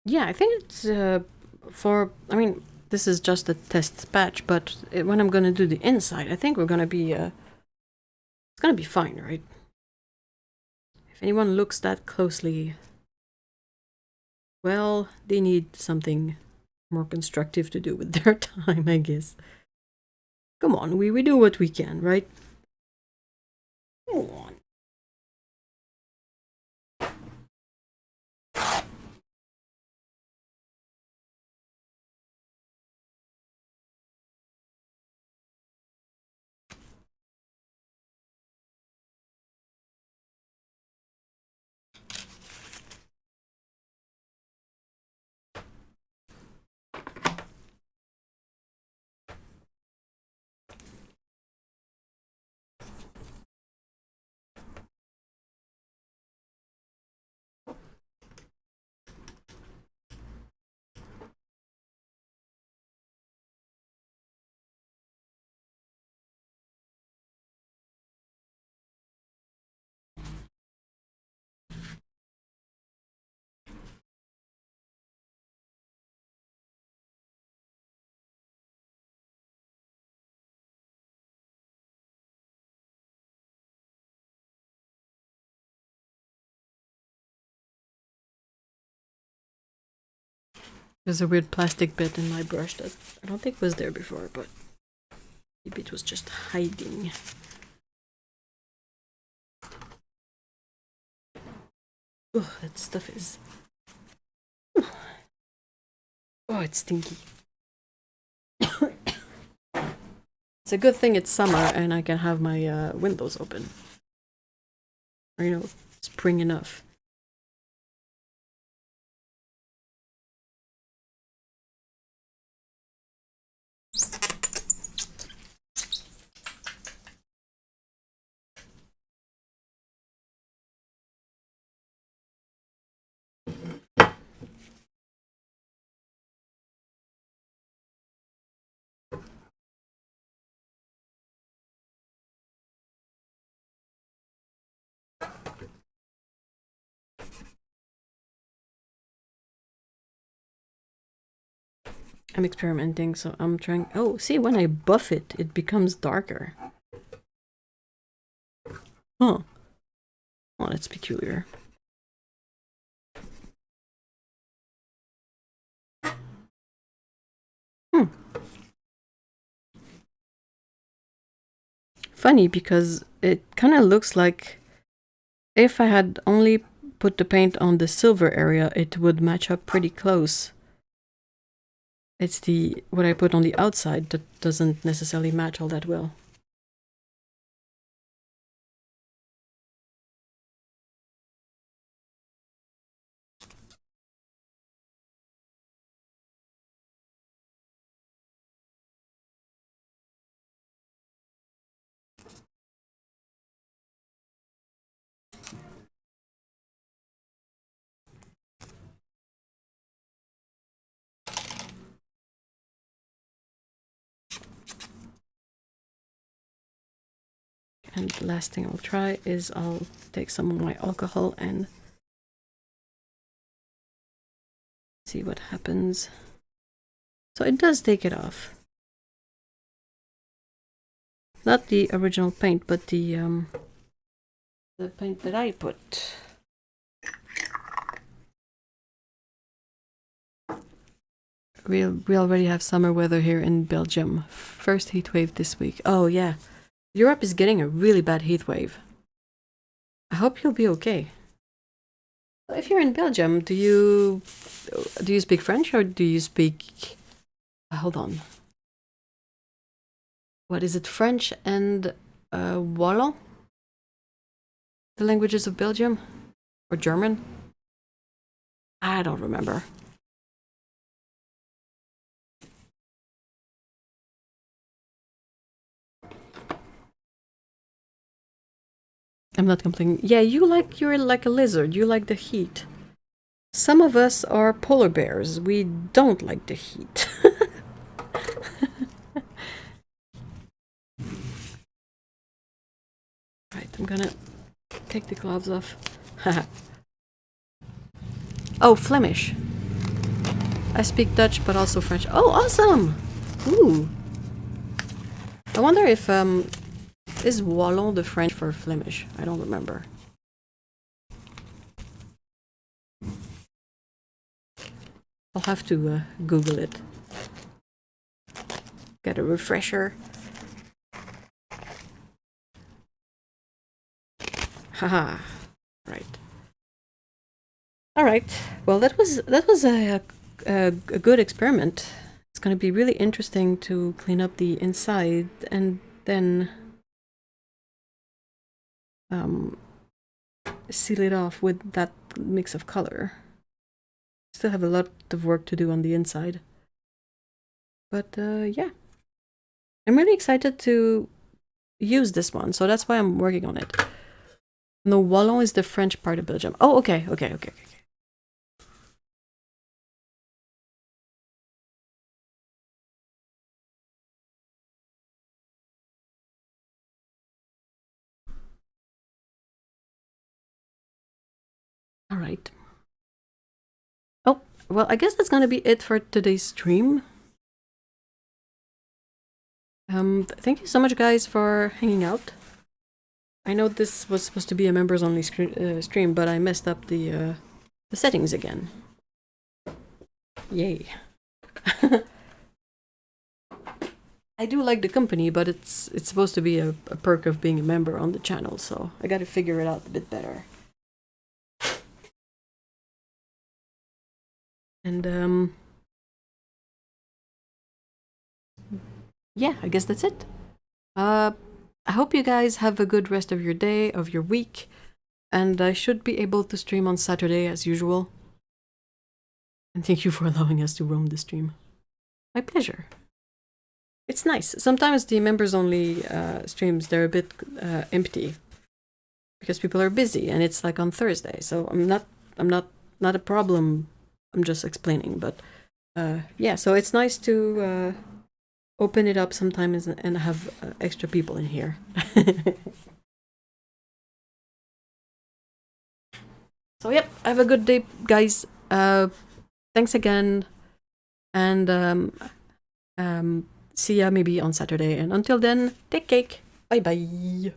Yeah, I think it's I mean, this is just a test patch, but when I'm gonna do the inside, I think we're gonna be, it's gonna be fine, right? If anyone looks that closely, well, they need something more constructive to do with their time, I guess. Come on, we do what we can, right? Come on. There's a weird plastic bit in my brush that I don't think was there before, but maybe it was just hiding. Oh, that stuff is... Oh, it's stinky. It's a good thing it's summer and I can have my windows open. Or, you know, spring enough. I'm experimenting, so I'm trying... Oh, see, when I buff it, it becomes darker. Huh. Oh, that's peculiar. Funny, because it kind of looks like if I had only put the paint on the silver area, it would match up pretty close. It's the what I put on the outside that doesn't necessarily match all that well. And the last thing I'll try is I'll take some of my alcohol and see what happens. So it does take it off. Not the original paint, but the paint that I put. We already have summer weather here in Belgium. First heat wave this week. Oh yeah, Europe is getting a really bad heat wave. I hope you'll be okay. If you're in Belgium, do you speak French or do you speak? Hold on. What is it? French and Wallon? The languages of Belgium, or German? I don't remember. I'm not complaining. Yeah, you're like a lizard. You like the heat. Some of us are polar bears. We don't like the heat. Right, I'm gonna take the gloves off. Oh, Flemish. I speak Dutch, but also French. Oh, awesome! Ooh. I wonder if is Wallon the French for Flemish? I don't remember. I'll have to Google it. Get a refresher. Haha. Right. All right. Well, that was a good experiment. It's going to be really interesting to clean up the inside and then seal it off with that mix of color. Still have a lot of work to do on the inside. But yeah. I'm really excited to use this one, so that's why I'm working on it. No, Wallon is the French part of Belgium. Oh, okay. All right. Oh, well, I guess that's gonna be it for today's stream. Thank you so much, guys, for hanging out. I know this was supposed to be a members-only stream, but I messed up the settings again. Yay. I do like the company, but it's supposed to be a perk of being a member on the channel, so I gotta figure it out a bit better. And yeah, I guess that's it. I hope you guys have a good rest of your day, of your week, and I should be able to stream on Saturday as usual. And thank you for allowing us to roam the stream. My pleasure. It's nice. Sometimes the members-only streams, they're a bit empty because people are busy, and it's like on Thursday. So I'm not a problem. I'm just explaining, but yeah. So it's nice to open it up sometimes and have extra people in here. So yep, have a good day, guys. Thanks again, and see ya maybe on Saturday. And until then, take cake. Bye bye.